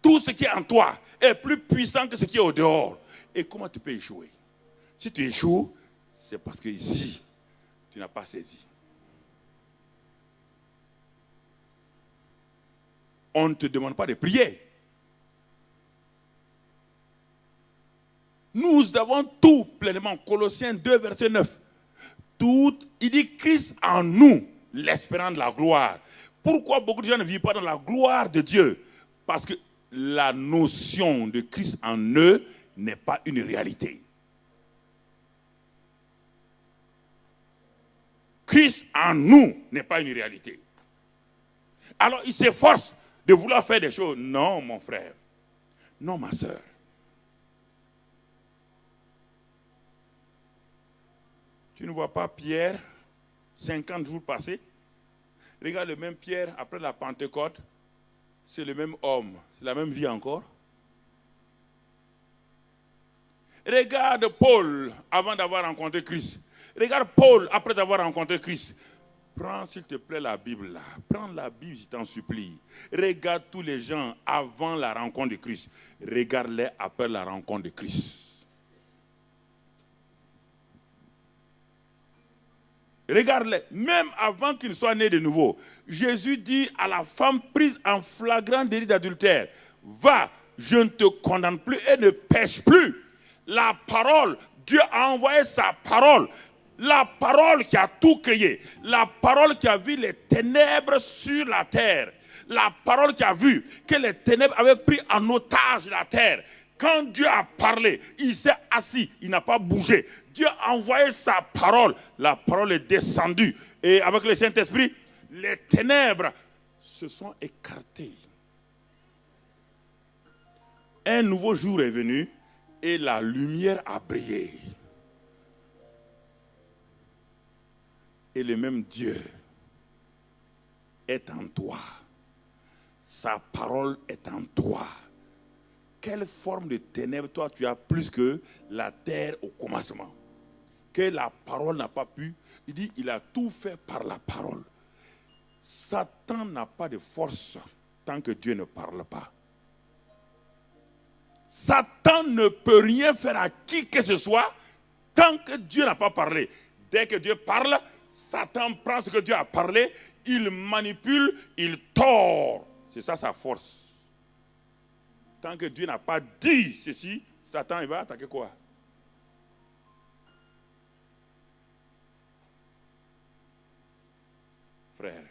Tout ce qui est en toi est plus puissant que ce qui est au dehors. Et comment tu peux échouer? Si tu échoues, c'est parce que ici, tu n'as pas saisi. On ne te demande pas de prier. Nous avons tout pleinement. Colossiens 2, verset 9. Tout, il dit Christ en nous, l'espérance de la gloire. Pourquoi beaucoup de gens ne vivent pas dans la gloire de Dieu? Parce que la notion de Christ en eux n'est pas une réalité. Christ en nous n'est pas une réalité. Alors ils s'efforcent de vouloir faire des choses. Non, mon frère. Non, ma soeur. Tu ne vois pas Pierre, 50 jours passés? Regarde le même Pierre après la Pentecôte. C'est le même homme. C'est la même vie encore. Regarde Paul avant d'avoir rencontré Christ. Regarde Paul après d'avoir rencontré Christ. Prends s'il te plaît la Bible là. Prends la Bible, je t'en supplie. Regarde tous les gens avant la rencontre de Christ. Regarde-les après la rencontre de Christ. Regarde-les, même avant qu'ils soient nés de nouveau. Jésus dit à la femme prise en flagrant délit d'adultère, va, je ne te condamne plus et ne pêche plus. La parole, Dieu a envoyé sa parole. La parole qui a tout créé. La parole qui a vu les ténèbres sur la terre. La parole qui a vu que les ténèbres avaient pris en otage la terre. Quand Dieu a parlé, il s'est assis, il n'a pas bougé. Dieu a envoyé sa parole. La parole est descendue. Et avec le Saint-Esprit, les ténèbres se sont écartées. Un nouveau jour est venu et la lumière a brillé. Et le même Dieu est en toi. Sa parole est en toi. Quelle forme de ténèbres toi tu as plus que la terre au commencement? Que la parole n'a pas pu. Il dit, il a tout fait par la parole. Satan n'a pas de force tant que Dieu ne parle pas. Satan ne peut rien faire à qui que ce soit tant que Dieu n'a pas parlé. Dès que Dieu parle, Satan prend ce que Dieu a parlé, il manipule, il tord. C'est ça sa force. Tant que Dieu n'a pas dit ceci, Satan il va attaquer quoi? Frère,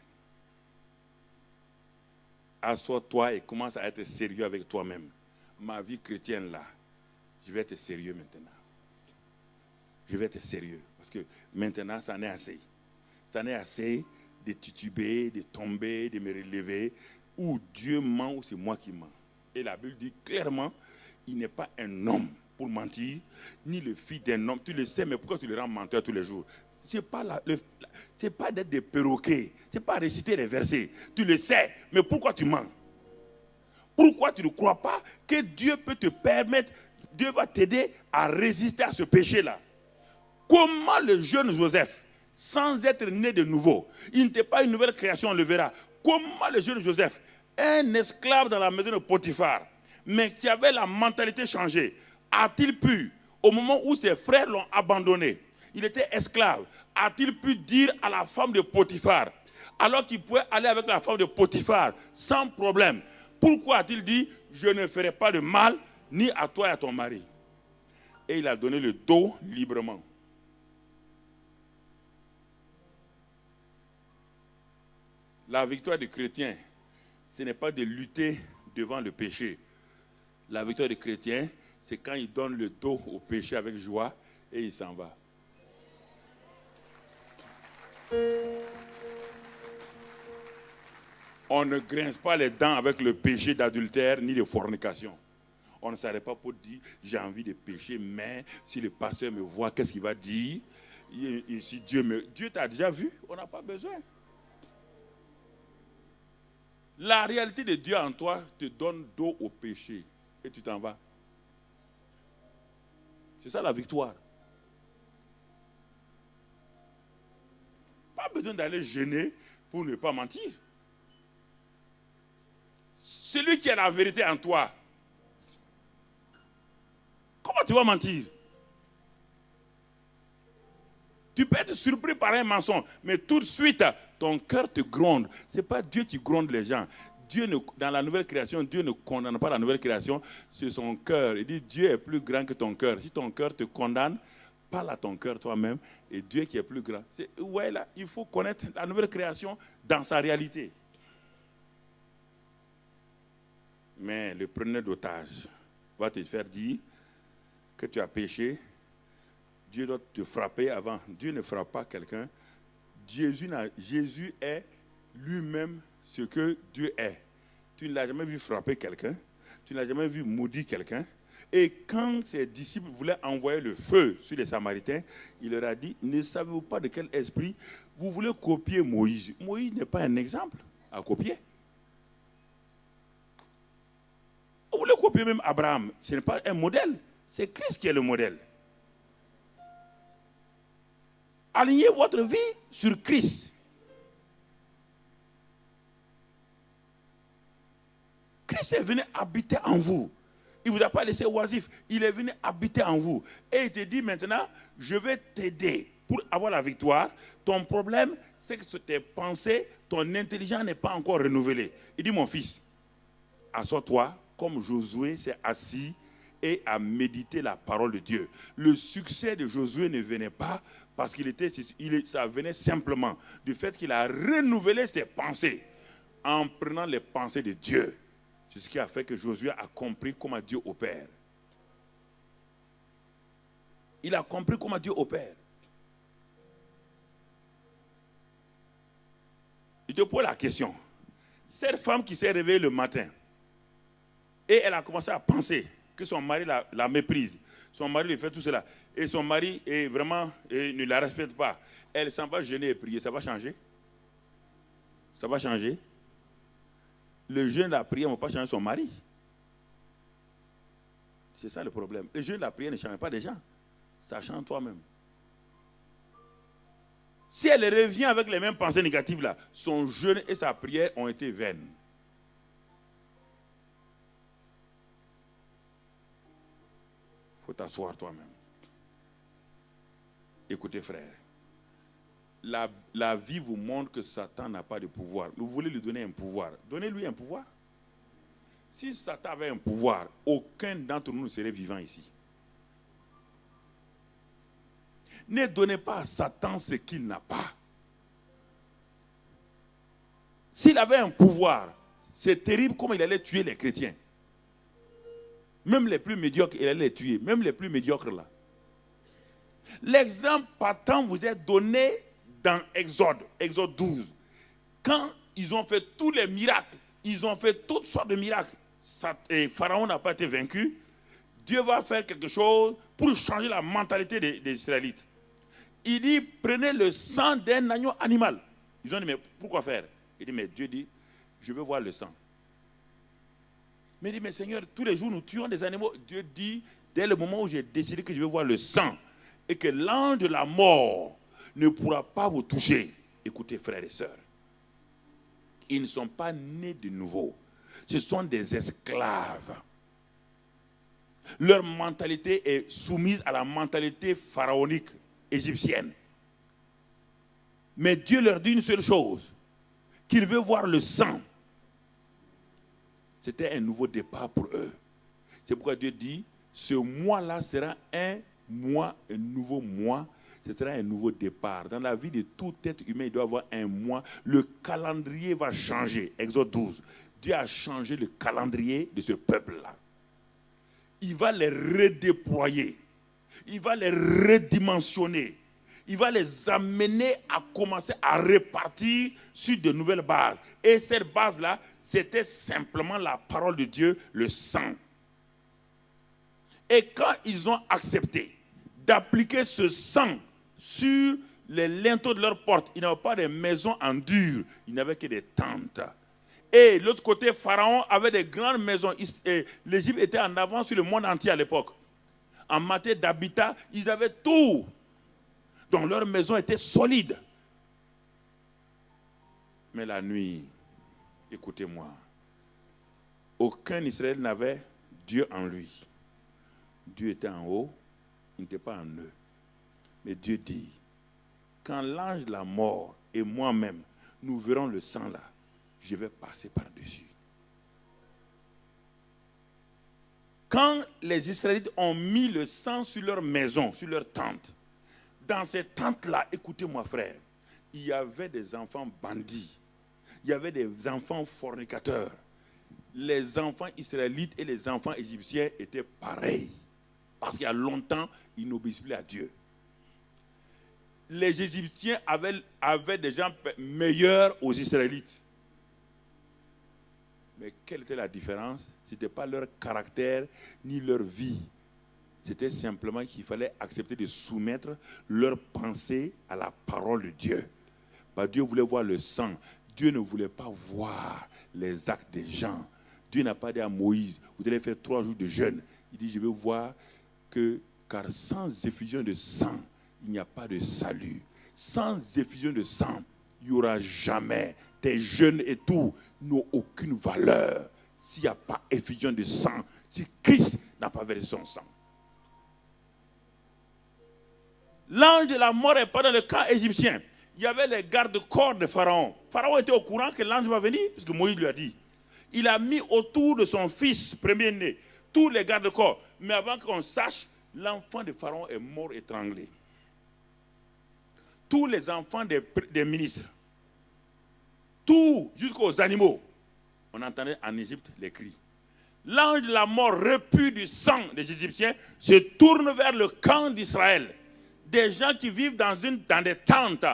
assois-toi et commence à être sérieux avec toi-même. Ma vie chrétienne là, je vais être sérieux maintenant. Je vais être sérieux parce que maintenant ça en est assez. Ça en est assez de tituber, de tomber, de me relever. ou Dieu ment ou c'est moi qui mens. Et la Bible dit clairement, il n'est pas un homme pour mentir, ni le fils d'un homme. Tu le sais, mais pourquoi tu le rends menteur tous les jours? Ce n'est pas d'être des perroquets, ce n'est pas réciter les versets. Tu le sais, mais pourquoi tu mens? Pourquoi tu ne crois pas que Dieu peut te permettre, Dieu va t'aider à résister à ce péché-là? Comment le jeune Joseph, sans être né de nouveau, il n'était pas une nouvelle création, on le verra. Comment le jeune Joseph, un esclave dans la maison de Potiphar, mais qui avait la mentalité changée, a-t-il pu, au moment où ses frères l'ont abandonné, il était esclave, a-t-il pu dire à la femme de Potiphar, alors qu'il pouvait aller avec la femme de Potiphar sans problème, pourquoi a-t-il dit, je ne ferai pas de mal ni à toi et à ton mari? Et il a donné le dos librement. La victoire des chrétiens, ce n'est pas de lutter devant le péché. La victoire des chrétiens, c'est quand ils donnent le dos au péché avec joie et il s'en va. On ne grince pas les dents avec le péché d'adultère ni de fornication. On ne s'arrête pas pour dire, j'ai envie de pécher, mais si le pasteur me voit, qu'est-ce qu'il va dire? Si Dieu t'a déjà vu, on n'a pas besoin. La réalité de Dieu en toi te donne dos au péché et tu t'en vas. C'est ça la victoire. Pas besoin d'aller gêner pour ne pas mentir. Celui qui a la vérité en toi, comment tu vas mentir? Tu peux être surpris par un mensonge, mais tout de suite, ton cœur te gronde. Ce n'est pas Dieu qui gronde les gens. Dans la nouvelle création, Dieu ne condamne pas la nouvelle création, c'est son cœur. Il dit, Dieu est plus grand que ton cœur. Si ton cœur te condamne, parle à ton cœur toi-même, et Dieu qui est plus grand. Ouais, là, il faut connaître la nouvelle création dans sa réalité. Mais le preneur d'otage va te faire dire que tu as péché. Dieu doit te frapper avant. Dieu ne frappe pas quelqu'un. Jésus est lui-même ce que Dieu est. Tu ne l'as jamais vu frapper quelqu'un. Tu ne l'as jamais vu maudire quelqu'un. Et quand ses disciples voulaient envoyer le feu sur les Samaritains, il leur a dit, ne savez-vous pas de quel esprit vous voulez copier Moïse? Moïse n'est pas un exemple à copier. Vous voulez copier même Abraham. Ce n'est pas un modèle. C'est Christ qui est le modèle. Alignez votre vie sur Christ. Christ est venu habiter en vous. Il ne vous a pas laissé oisif. Il est venu habiter en vous. Et il te dit maintenant, je vais t'aider pour avoir la victoire. Ton problème, c'est que tes pensées, ton intelligence n'est pas encore renouvelée. Il dit, mon fils, assois-toi comme Josué s'est assis et a médité la parole de Dieu. Le succès de Josué ne venait pas parce ça venait simplement du fait qu'il a renouvelé ses pensées en prenant les pensées de Dieu. C'est ce qui a fait que Josué a compris comment Dieu opère. Il a compris comment Dieu opère. Il te pose la question. Cette femme qui s'est réveillée le matin et elle a commencé à penser que son mari la méprise. Son mari lui fait tout cela. Et son mari ne la respecte pas. Elle s'en va jeûner et prier. Ça va changer? Ça va changer? Le jeûne et la prière ne vont pas changer son mari. C'est ça le problème. Le jeûne et la prière ne changent pas les gens. Ça change toi-même. Si elle revient avec les mêmes pensées négatives là, son jeûne et sa prière ont été vaines. Il faut t'asseoir toi-même. Écoutez frère, la vie vous montre que Satan n'a pas de pouvoir. Vous voulez lui donner un pouvoir. Donnez-lui un pouvoir. Si Satan avait un pouvoir, aucun d'entre nous ne serait vivant ici. Ne donnez pas à Satan ce qu'il n'a pas. S'il avait un pouvoir, c'est terrible comment il allait tuer les chrétiens. Même les plus médiocres, il allait les tuer. Même les plus médiocres là. L'exemple patent vous est donné dans Exode 12. Quand ils ont fait tous les miracles Ils ont fait toutes sortes de miracles. Et Pharaon n'a pas été vaincu. Dieu va faire quelque chose pour changer la mentalité des Israélites. Il dit, prenez le sang d'un agneau animal. Ils ont dit, mais pourquoi faire? Il dit, mais Dieu dit, je veux voir le sang. Mais il dit, mais Seigneur, tous les jours nous tuons des animaux. Dieu dit, dès le moment où j'ai décidé que je veux voir le sang et que l'ange de la mort ne pourra pas vous toucher. Écoutez, frères et sœurs, ils ne sont pas nés de nouveau. Ce sont des esclaves. Leur mentalité est soumise à la mentalité pharaonique égyptienne. Mais Dieu leur dit une seule chose, qu'il veut voir le sang. C'était un nouveau départ pour eux. C'est pourquoi Dieu dit, ce mois-là sera un mois, un nouveau mois. Ce sera un nouveau départ. Dans la vie de tout être humain, il doit y avoir un mois. Le calendrier va changer. Exode 12. Dieu a changé le calendrier de ce peuple-là. Il va les redéployer. Il va les redimensionner. Il va les amener à commencer à repartir sur de nouvelles bases. Et cette base-là, c'était simplement la parole de Dieu, le sang. Et quand ils ont accepté d'appliquer ce sang sur les linteaux de leurs portes, ils n'avaient pas de maisons en dur, ils n'avaient que des tentes. Et de l'autre côté, Pharaon avait des grandes maisons. L'Égypte était en avance sur le monde entier à l'époque. En matière d'habitat, ils avaient tout. Donc leur maison était solide. Mais la nuit, écoutez-moi, aucun Israël n'avait Dieu en lui. Dieu était en haut, il n'était pas en eux. Mais Dieu dit, quand l'ange de la mort et moi-même, nous verrons le sang là, je vais passer par-dessus. Quand les Israélites ont mis le sang sur leur maison, sur leur tente, dans ces tentes-là, écoutez-moi frère, il y avait des enfants bandits, il y avait des enfants fornicateurs. Les enfants israélites et les enfants égyptiens étaient pareils. Parce qu'il y a longtemps, ils n'obéissaient plus à Dieu. Les Égyptiens avaient des gens meilleurs aux Israélites. Mais quelle était la différence? Ce n'était pas leur caractère ni leur vie. C'était simplement qu'il fallait accepter de soumettre leur pensée à la parole de Dieu. Bah, Dieu voulait voir le sang. Dieu ne voulait pas voir les actes des gens. Dieu n'a pas dit à Moïse, vous allez faire 3 jours de jeûne. Il dit, je veux voir que, car sans effusion de sang, il n'y a pas de salut. Sans effusion de sang, il n'y aura jamais. Tes jeûnes et tout n'ont aucune valeur s'il n'y a pas effusion de sang, si Christ n'a pas versé son sang. L'ange de la mort n'est pas dans le camp égyptien. Il y avait les gardes-corps de Pharaon. Pharaon était au courant que l'ange va venir, parce que Moïse lui a dit. Il a mis autour de son fils premier-né tous les gardes-corps. Mais avant qu'on sache, l'enfant de Pharaon est mort étranglé. Tous les enfants des ministres, tout jusqu'aux animaux, on entendait en Égypte les cris. L'ange de la mort, repu du sang des Égyptiens, se tourne vers le camp d'Israël. Des gens qui vivent dans des tentes.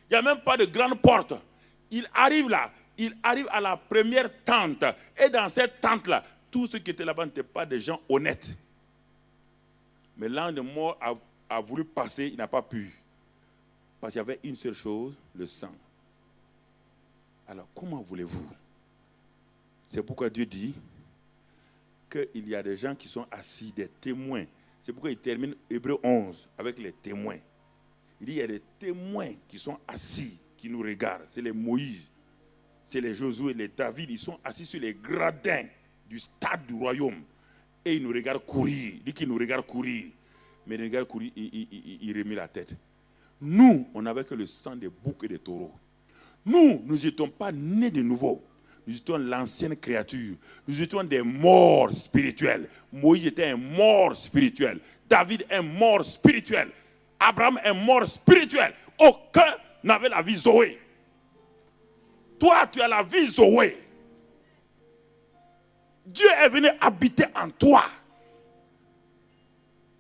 Il n'y a même pas de grande porte. Il arrive là. Il arrive à la première tente. Et dans cette tente-là, tous ceux qui étaient là-bas n'étaient pas des gens honnêtes. Mais l'ange de mort a voulu passer, il n'a pas pu. Parce qu'il y avait une seule chose, le sang. Alors, comment voulez-vous? C'est pourquoi Dieu dit qu'il y a des gens qui sont assis, des témoins. C'est pourquoi il termine Hébreux 11 avec les témoins. Il dit qu'il y a des témoins qui sont assis, qui nous regardent. C'est les Moïse, c'est les Josué, les David. Ils sont assis sur les gradins du stade du royaume. Et ils nous regardent courir. Il dit qu'ils nous regardent courir. Mais ils nous regardent courir, ils remet la tête. Nous, on n'avait que le sang des boucs et des taureaux. Nous n'étions pas nés de nouveau. Nous étions l'ancienne créature. Nous étions des morts spirituels. Moïse était un mort spirituel. David un mort spirituel. Abraham un mort spirituel. Aucun n'avait la vie Zoé. Toi, tu as la vie Zoé. Dieu est venu habiter en toi.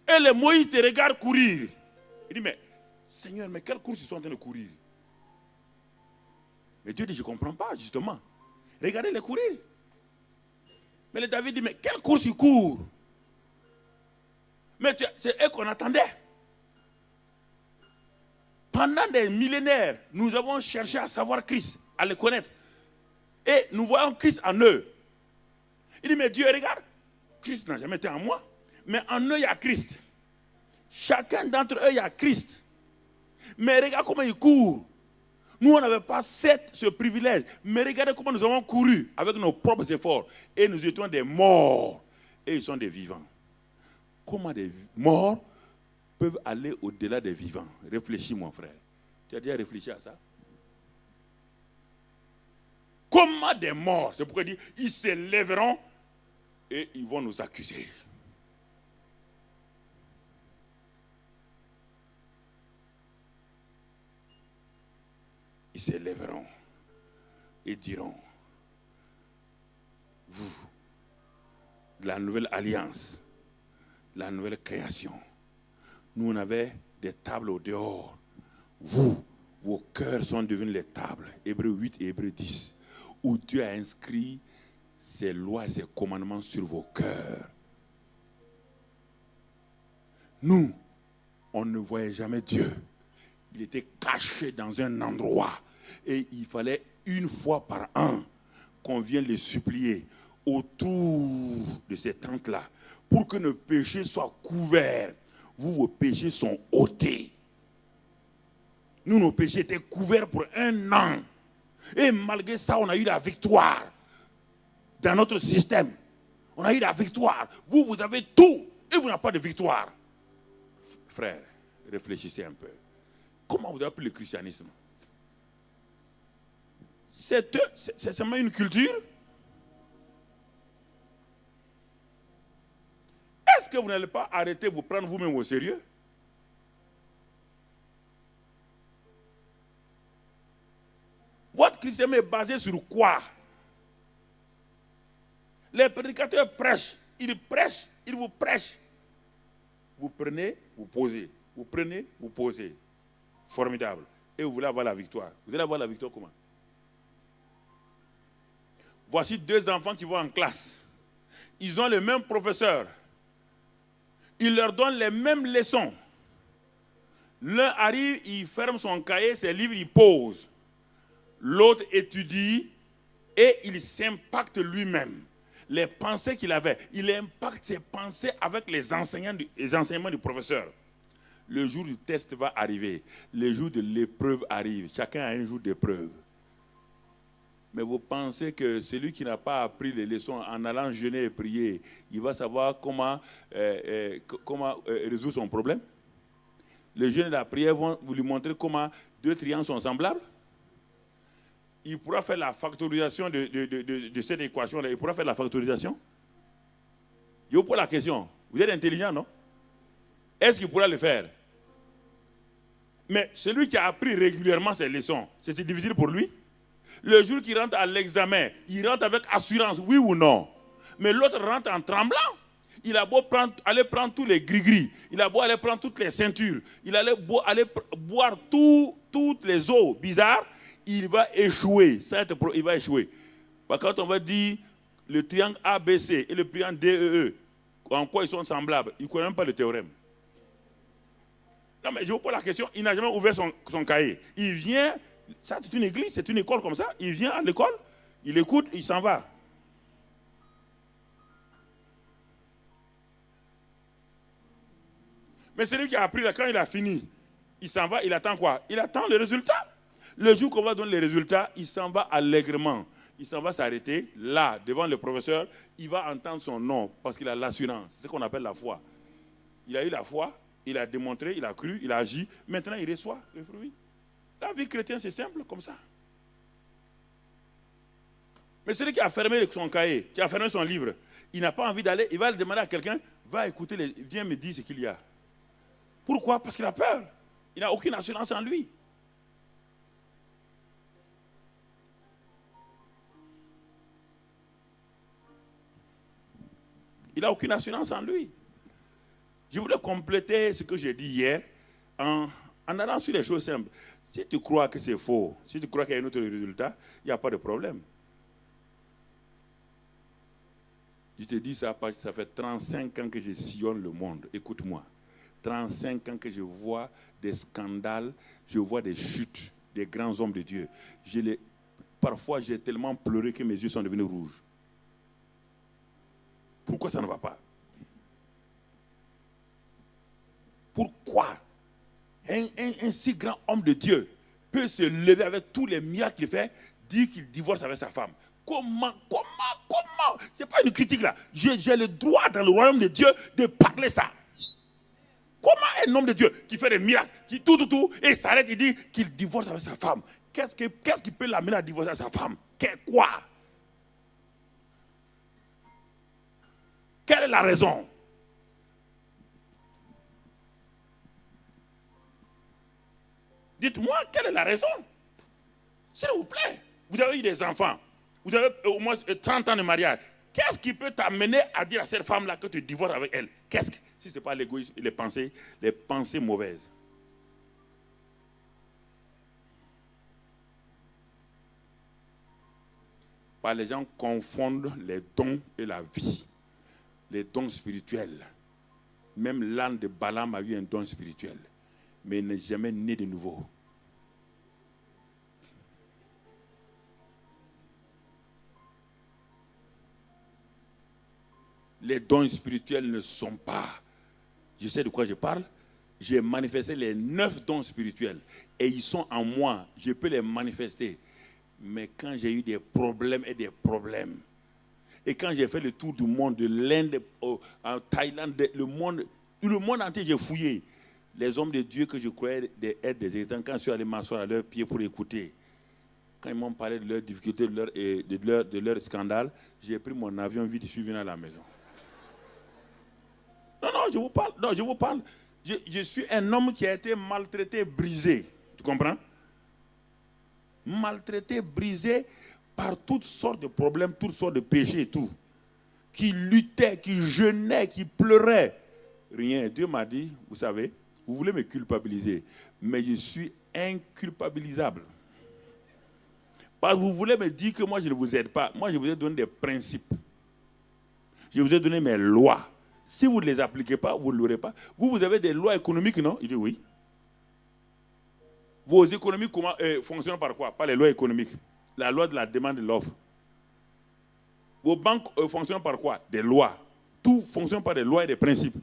Et les Moïse te regardent courir. Il dit, mais Seigneur, mais quelle course ils sont en train de courir? Mais Dieu dit, je ne comprends pas, justement. Regardez-les courir. Mais le David dit, mais quelle course il court? Mais c'est eux qu'on attendait. Pendant des millénaires, nous avons cherché à savoir Christ, à le connaître. Et nous voyons Christ en eux. Il dit, mais Dieu, regarde, Christ n'a jamais été en moi. Mais en eux, il y a Christ. Chacun d'entre eux, il y a Christ. Mais regarde comment ils courent. Nous, on n'avait pas ce privilège. Mais regardez comment nous avons couru avec nos propres efforts. Et nous étions des morts. Et ils sont des vivants. Comment des morts peuvent aller au-delà des vivants? Réfléchis, mon frère. Tu as déjà réfléchi à ça? Comment des morts? C'est pourquoi il dit, ils se lèveront et ils vont nous accuser. Ils se lèveront et diront, vous, la nouvelle alliance, la nouvelle création, nous on avait des tables au dehors. Vous, vos cœurs sont devenus les tables. Hébreux 8 et Hébreux 10. Où Dieu a inscrit ses lois et ses commandements sur vos cœurs. Nous, on ne voyait jamais Dieu. Il était caché dans un endroit. Et il fallait une fois par an qu'on vienne le supplier autour de ces tentes-là pour que nos péchés soient couverts. Vous, vos péchés sont ôtés. Nous, nos péchés étaient couverts pour un an. Et malgré ça, on a eu la victoire dans notre système. On a eu la victoire. Vous, vous avez tout et vous n'avez pas de victoire. Frère, réfléchissez un peu. Comment vous avez appris le christianisme? C'est seulement une culture? Est-ce que vous n'allez pas arrêter de vous prendre vous-même au sérieux? Votre christianisme est basé sur quoi? Les prédicateurs prêchent, ils vous prêchent. Vous prenez, vous posez. Vous prenez, vous posez. Formidable. Et vous voulez avoir la victoire. Vous allez avoir la victoire comment? Voici deux enfants qui vont en classe. Ils ont le même professeur. Il leur donne les mêmes leçons. L'un arrive, il ferme son cahier, ses livres, il pose. L'autre étudie et il s'impacte lui-même. Les pensées qu'il avait, il impacte ses pensées avec les enseignements du professeur. Le jour du test va arriver. Le jour de l'épreuve arrive. Chacun a un jour d'épreuve. Mais vous pensez que celui qui n'a pas appris les leçons en allant jeûner et prier, il va savoir comment résoudre son problème? Le jeûne et la prière vont vous lui montrer comment deux triangles sont semblables? Il pourra faire la factorisation de cette équation-là. Il pourra faire la factorisation? Je vous pose la question. Vous êtes intelligent, non? Est-ce qu'il pourra le faire? Mais celui qui a appris régulièrement ses leçons, c'est difficile pour lui? Le jour qu'il rentre à l'examen, il rentre avec assurance, oui ou non? Mais l'autre rentre en tremblant. Il a beau aller prendre tous les gris-gris, il a beau aller prendre toutes les ceintures, il a beau aller boire toutes les eaux bizarres, il va échouer. Il va échouer. Quand on va dire le triangle ABC et le triangle DEE, en quoi ils sont semblables, il ne connaît même pas le théorème. Non, mais je vous pose la question, il n'a jamais ouvert son cahier. Il vient, ça c'est une église, c'est une école comme ça, il vient à l'école, il écoute, il s'en va. Mais celui qui a appris là, quand il a fini, il s'en va, il attend quoi? Il attend le résultat. Le jour qu'on va donner les résultats, il s'en va allègrement. Il s'en va s'arrêter là, devant le professeur. Il va entendre son nom parce qu'il a l'assurance. C'est ce qu'on appelle la foi. Il a eu la foi, il a démontré, il a cru, il a agi. Maintenant, il reçoit le fruit. La vie chrétienne, c'est simple comme ça. Mais celui qui a fermé son cahier, qui a fermé son livre, il n'a pas envie d'aller, il va le demander à quelqu'un, va écouter, viens me dire ce qu'il y a. Pourquoi? Parce qu'il a peur. Il n'a aucune assurance en lui. Il n'a aucune assurance en lui. Je voulais compléter ce que j'ai dit hier en allant sur les choses simples. Si tu crois que c'est faux, si tu crois qu'il y a un autre résultat, il n'y a pas de problème. Je te dis ça parce que ça fait 35 ans que je sillonne le monde. Écoute-moi. 35 ans que je vois des scandales, je vois des chutes des grands hommes de Dieu. Parfois, j'ai tellement pleuré que mes yeux sont devenus rouges. Pourquoi ça ne va pas? Pourquoi un si grand homme de Dieu peut se lever avec tous les miracles qu'il fait, dire qu'il divorce avec sa femme? Comment? Ce n'est pas une critique là. J'ai le droit dans le royaume de Dieu de parler ça. Comment un homme de Dieu qui fait des miracles, qui tout, et s'arrête et dit qu'il divorce avec sa femme? Qu'est-ce qui peut l'amener à divorcer avec sa femme? Quoi? Quelle est la raison? Dites-moi, quelle est la raison? S'il vous plaît, vous avez eu des enfants, vous avez au moins 30 ans de mariage. Qu'est-ce qui peut t'amener à dire à cette femme-là que tu divorces avec elle? Si ce n'est pas l'égoïsme et les pensées mauvaises? Les gens confondent les dons et la vie. Les dons spirituels. Même l'âne de Balaam a eu un don spirituel. Mais il n'est jamais né de nouveau. Les dons spirituels ne sont pas... Je sais de quoi je parle. J'ai manifesté les 9 dons spirituels. Et ils sont en moi. Je peux les manifester. Mais quand j'ai eu des problèmes, et quand j'ai fait le tour du monde, de l'Inde en Thaïlande, le monde entier, j'ai fouillé. Les hommes de Dieu que je croyais être des exemples, quand je suis allé m'asseoir à leurs pieds pour écouter, quand ils m'ont parlé de leurs difficultés, de leur scandale, j'ai pris mon avion vite, je suis venu à la maison. Non, je vous parle. Je suis un homme qui a été maltraité, brisé. Tu comprends? Maltraité, brisé par toutes sortes de problèmes, toutes sortes de péchés et tout. Qui luttait, qui jeûnait, qui pleurait. Rien. Dieu m'a dit, vous savez, vous voulez me culpabiliser, mais je suis inculpabilisable. Parce que vous voulez me dire que moi je ne vous aide pas. Moi je vous ai donné des principes. Je vous ai donné mes lois. Si vous ne les appliquez pas, vous ne l'aurez pas. Vous avez des lois économiques, non? Il dit oui. Vos économies fonctionnent par quoi? Par les lois économiques. La loi de la demande et de l'offre. Vos banques fonctionnent par quoi? Des lois. Tout fonctionne par des lois et des principes.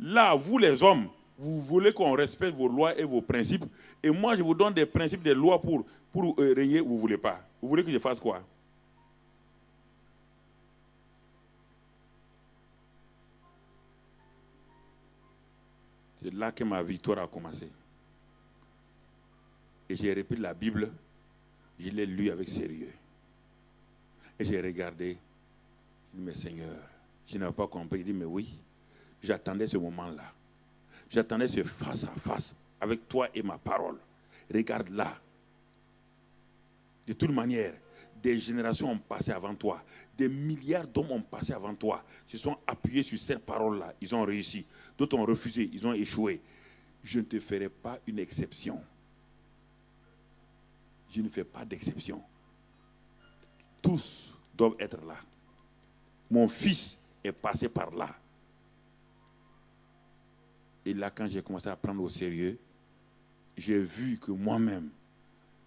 Là, vous les hommes, vous voulez qu'on respecte vos lois et vos principes. Et moi, je vous donne des principes, des lois pour régner, vous ne voulez pas. Vous voulez que je fasse quoi? C'est là que ma victoire a commencé. Et j'ai repris la Bible, je l'ai lu avec sérieux. Et j'ai regardé, je dis, mais Seigneur, je n'avais pas compris. Il dit, mais oui, j'attendais ce moment-là. J'attendais ce face à face avec toi et ma parole. Regarde là. De toute manière, des générations ont passé avant toi. Des milliards d'hommes ont passé avant toi. Se sont appuyés sur cette parole-là. Ils ont réussi. D'autres ont refusé. Ils ont échoué. Je ne te ferai pas une exception. Je ne fais pas d'exception. Tous doivent être là. Mon fils est passé par là. Et là, quand j'ai commencé à prendre au sérieux, j'ai vu que moi-même,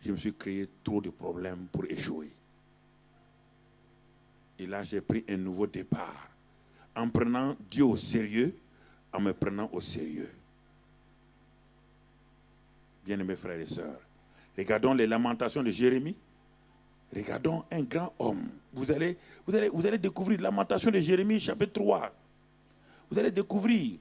je me suis créé trop de problèmes pour échouer. Et là, j'ai pris un nouveau départ. En prenant Dieu au sérieux, en me prenant au sérieux. Bien-aimés frères et sœurs, regardons les lamentations de Jérémie. Regardons un grand homme. Vous allez découvrir Lamentation de Jérémie, chapitre 3. Vous allez découvrir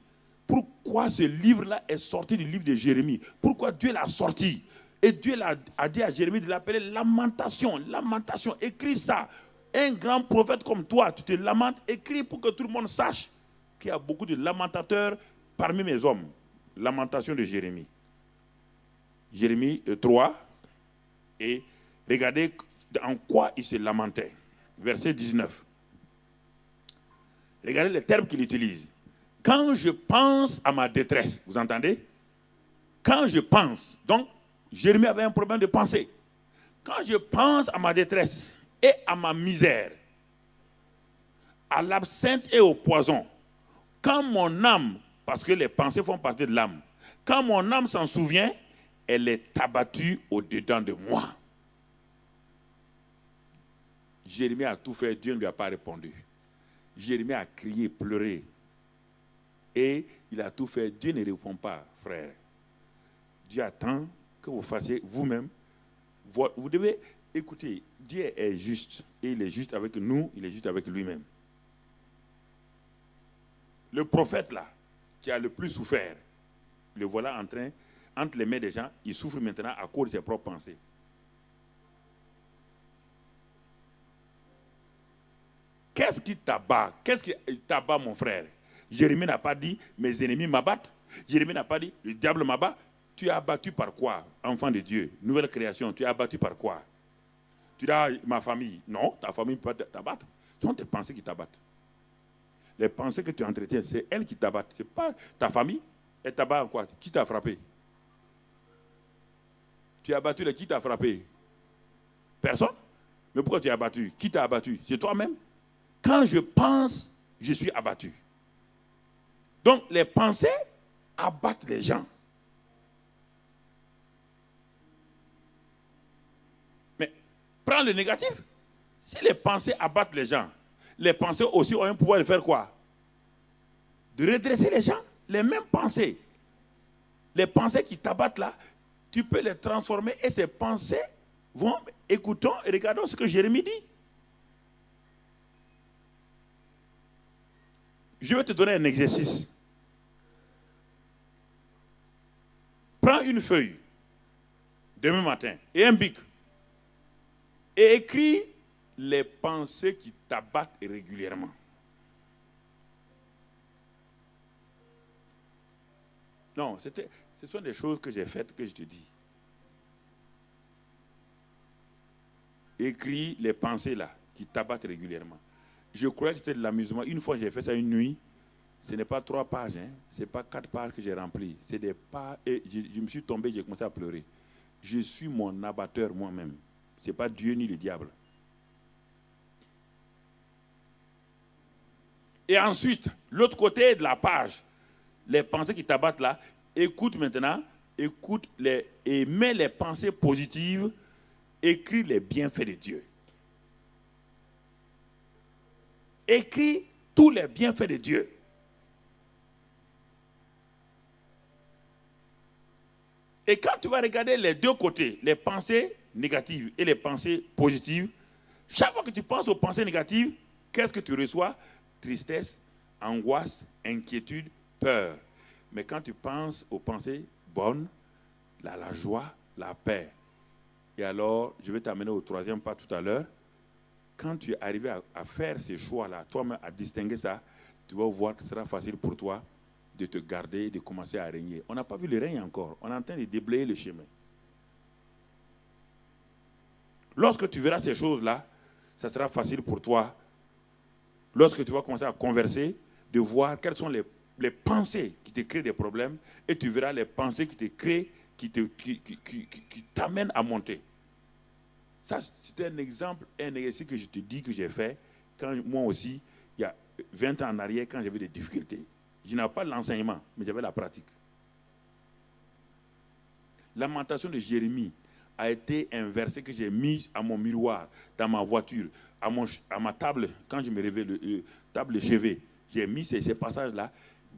pourquoi ce livre-là est sorti du livre de Jérémie. Pourquoi Dieu l'a sorti. Et Dieu a dit à Jérémie de l'appeler Lamentation. Lamentation, écris ça. Un grand prophète comme toi, tu te lamentes, écris pour que tout le monde sache qu'il y a beaucoup de lamentateurs parmi mes hommes. Lamentation de Jérémie. Jérémie 3. Et regardez en quoi il se lamentait. Verset 19. Regardez les termes qu'il utilise. Quand je pense à ma détresse, vous entendez? Quand je pense, donc Jérémie avait un problème de pensée. Quand je pense à ma détresse et à ma misère, à l'absinthe et au poison. Quand mon âme, parce que les pensées font partie de l'âme, quand mon âme s'en souvient, elle est abattue au-dedans de moi. Jérémie a tout fait, Dieu ne lui a pas répondu. Jérémie a crié, pleuré. Et il a tout fait, Dieu ne répond pas, frère. Dieu attend que vous fassiez vous-même. Vous devez écouter, Dieu est juste. Et il est juste avec nous, il est juste avec lui-même. Le prophète là, qui a le plus souffert, le voilà en train, entre les mains des gens, il souffre maintenant à cause de ses propres pensées. Qu'est-ce qui t'abat? Qu'est-ce qui t'abat, mon frère? Jérémie n'a pas dit, mes ennemis m'abattent. Jérémie n'a pas dit, le diable m'abat. Tu es abattu par quoi, enfant de Dieu? Nouvelle création, tu es abattu par quoi? Tu dis, ah, ma famille. Non, ta famille ne peut pas t'abattre. Ce sont tes pensées qui t'abattent. Les pensées que tu entretiens, c'est elles qui t'abattent. Ce n'est pas ta famille. Elle t'abat en quoi? Qui t'a frappé? Tu as abattu, qui t'a frappé? Personne. Mais pourquoi tu es abattu? Qui t'a abattu? C'est toi-même. Quand je pense, je suis abattu. Donc, les pensées abattent les gens. Mais, prends le négatif. Si les pensées abattent les gens, les pensées aussi ont un pouvoir de faire quoi? De redresser les gens. Les mêmes pensées. Les pensées qui t'abattent là, tu peux les transformer et ces pensées vont, écoutons et regardons ce que Jérémie dit. Je vais te donner un exercice. Prends une feuille demain matin et un bic et écris les pensées qui t'abattent régulièrement. Non, ce sont des choses que j'ai faites que je te dis. Écris les pensées là qui t'abattent régulièrement. Je croyais que c'était de l'amusement. Une fois, j'ai fait ça une nuit. Ce n'est pas 3 pages, hein. Ce n'est pas 4 pages que j'ai remplies. C'est des pages. Et je me suis tombé, j'ai commencé à pleurer. Je suis mon abatteur moi-même. Ce n'est pas Dieu ni le diable. Et ensuite, l'autre côté de la page, les pensées qui t'abattent là, écoute maintenant, et mets les pensées positives, écris les bienfaits de Dieu. Écris tous les bienfaits de Dieu. Et quand tu vas regarder les deux côtés, les pensées négatives et les pensées positives, chaque fois que tu penses aux pensées négatives, qu'est-ce que tu reçois? Tristesse, angoisse, inquiétude, peur. Mais quand tu penses aux pensées bonnes, la joie, la paix. Et alors, je vais t'amener au 3e pas tout à l'heure. Quand tu es arrivé à faire ces choix-là, toi-même à distinguer ça, tu vas voir que ce sera facile pour toi de te garder et de commencer à régner. On n'a pas vu le règne encore. On est en train de déblayer le chemin. Lorsque tu verras ces choses-là, ça sera facile pour toi, lorsque tu vas commencer à converser, de voir quelles sont les pensées qui te créent des problèmes, et tu verras les pensées qui te créent, qui t'amènent à monter. Ça, c'est un exemple, un exercice que je te dis que j'ai fait, quand moi aussi, il y a 20 ans en arrière, quand j'avais des difficultés. Je n'avais pas l'enseignement, mais j'avais la pratique. Lamentation de Jérémie a été un verset que j'ai mis à mon miroir, dans ma voiture, à ma table, quand je me réveille, table de chevet. J'ai mis ces passages-là.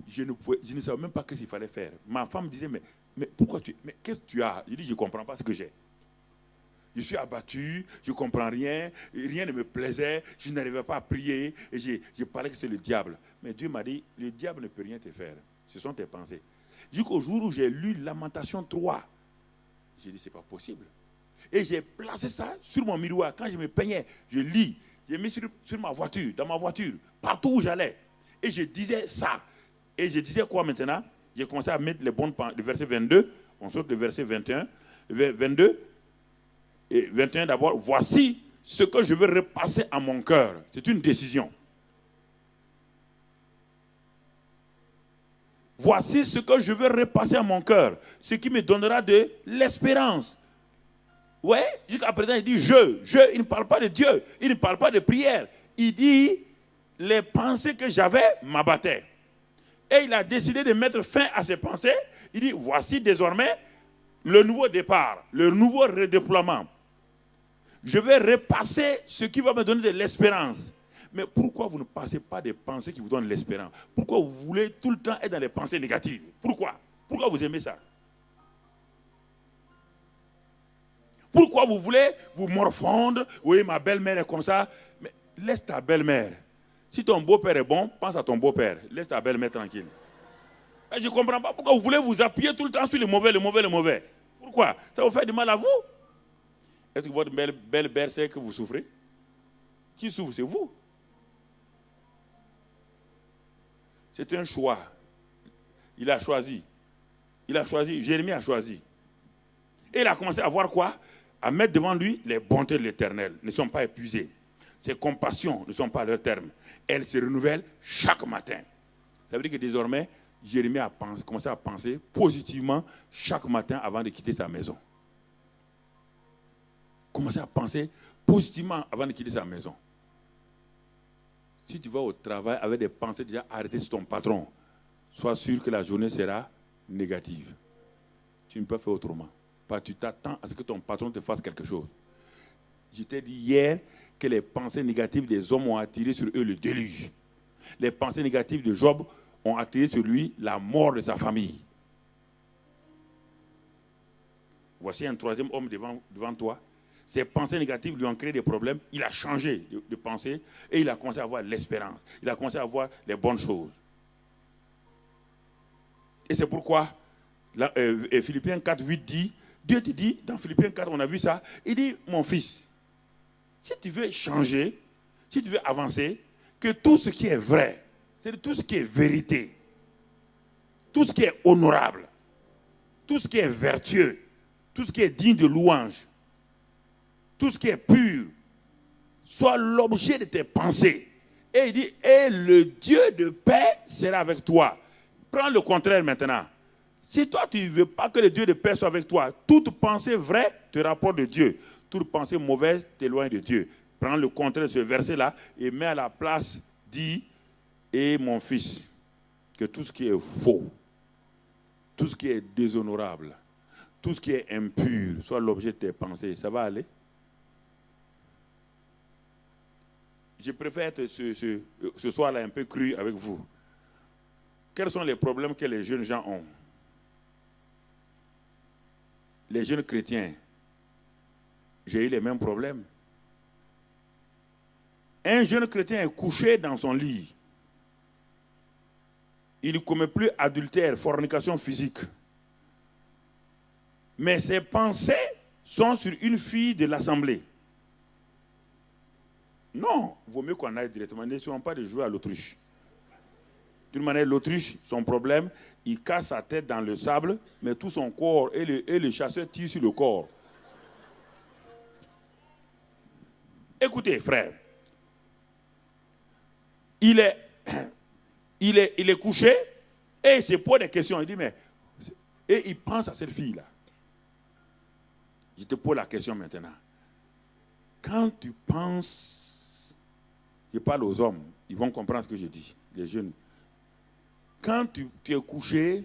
Je ne savais même pas ce qu'il fallait faire. Ma femme disait, mais pourquoi mais qu'est-ce que tu as? Je dis, je ne comprends pas ce que j'ai. Je suis abattu, je ne comprends rien, rien ne me plaisait, je n'arrivais pas à prier, et je parlais que c'est le diable. Mais Dieu m'a dit, le diable ne peut rien te faire. Ce sont tes pensées. Jusqu'au jour où j'ai lu Lamentation 3, j'ai dit, c'est pas possible. Et j'ai placé ça sur mon miroir. Quand je me peignais, je lis. J'ai mis sur ma voiture, dans ma voiture, partout où j'allais. Et je disais ça. Et je disais quoi maintenant? J'ai commencé à mettre les bonnes pensées. Le verset 22, on saute le verset 21, 22 et 21 d'abord. Voici ce que je veux repasser à mon cœur. C'est une décision. Voici ce que je veux repasser à mon cœur. Ce qui me donnera de l'espérance. Ouais, jusqu'à présent, il dit il ne parle pas de Dieu, il ne parle pas de prière. Il dit les pensées que j'avais m'abattaient. Et il a décidé de mettre fin à ses pensées. Il dit, voici désormais le nouveau départ, le nouveau redéploiement. Je vais repasser ce qui va me donner de l'espérance. Mais pourquoi vous ne passez pas des pensées qui vous donnent l'espérance? Pourquoi vous voulez tout le temps être dans les pensées négatives? Pourquoi? Pourquoi vous aimez ça? Pourquoi vous voulez vous morfondre? Oui, ma belle-mère est comme ça. Mais laisse ta belle-mère. Si ton beau-père est bon, pense à ton beau-père. Laisse ta belle-mère tranquille. Et je ne comprends pas pourquoi vous voulez vous appuyer tout le temps sur le mauvais, le mauvais, le mauvais. Pourquoi? Ça vous fait du mal à vous? Est-ce que votre belle-mère sait que vous souffrez? Qui souffre? C'est vous. C'est un choix. Il a choisi. Il a choisi. Jérémie a choisi. Et il a commencé à voir quoi? À mettre devant lui les bontés de l'Éternel. Ne sont pas épuisées. Ses compassions ne sont pas à leur terme. Elles se renouvellent chaque matin. Ça veut dire que désormais, Jérémie a commencé à penser positivement chaque matin avant de quitter sa maison. Commencer à penser positivement avant de quitter sa maison. Si tu vas au travail avec des pensées déjà arrêtées sur ton patron, sois sûr que la journée sera négative. Tu ne peux pas faire autrement. Parce que tu t'attends à ce que ton patron te fasse quelque chose. Je t'ai dit hier que les pensées négatives des hommes ont attiré sur eux le déluge. Les pensées négatives de Job ont attiré sur lui la mort de sa famille. Voici un troisième homme devant toi. Ses pensées négatives lui ont créé des problèmes. Il a changé de pensée et il a commencé à avoir l'espérance. Il a commencé à voir les bonnes choses. Et c'est pourquoi Philippiens 4, 8 dit, Dieu te dit, dans Philippiens 4, on a vu ça, il dit, mon fils, si tu veux changer, si tu veux avancer, que tout ce qui est vrai, c'est tout ce qui est vérité, tout ce qui est honorable, tout ce qui est vertueux, tout ce qui est digne de louange, tout ce qui est pur, soit l'objet de tes pensées. Et il dit, et le Dieu de paix sera avec toi. Prends le contraire maintenant. Si toi, tu ne veux pas que le Dieu de paix soit avec toi, toute pensée vraie te rapporte de Dieu. Toute pensée mauvaise t'éloigne de Dieu. Prends le contraire de ce verset-là et mets à la place, dis, et mon fils, que tout ce qui est faux, tout ce qui est déshonorable, tout ce qui est impur, soit l'objet de tes pensées. Ça va aller? Je préfère être ce soir-là un peu cru avec vous. Quels sont les problèmes que les jeunes gens ont? Les jeunes chrétiens, j'ai eu les mêmes problèmes. Un jeune chrétien est couché dans son lit. Il ne commet plus adultère, fornication physique. Mais ses pensées sont sur une fille de l'assemblée. Non, il vaut mieux qu'on aille directement. N'essayons pas de jouer à l'autruche. D'une manière, l'autruche, son problème, il casse sa tête dans le sable, mais tout son corps, et le chasseur tire sur le corps. Écoutez, frère, il est couché, et il se pose des questions. Il dit, mais... Et il pense à cette fille-là. Je te pose la question maintenant. Quand tu penses, je parle aux hommes, ils vont comprendre ce que je dis, les jeunes. Quand tu es couché,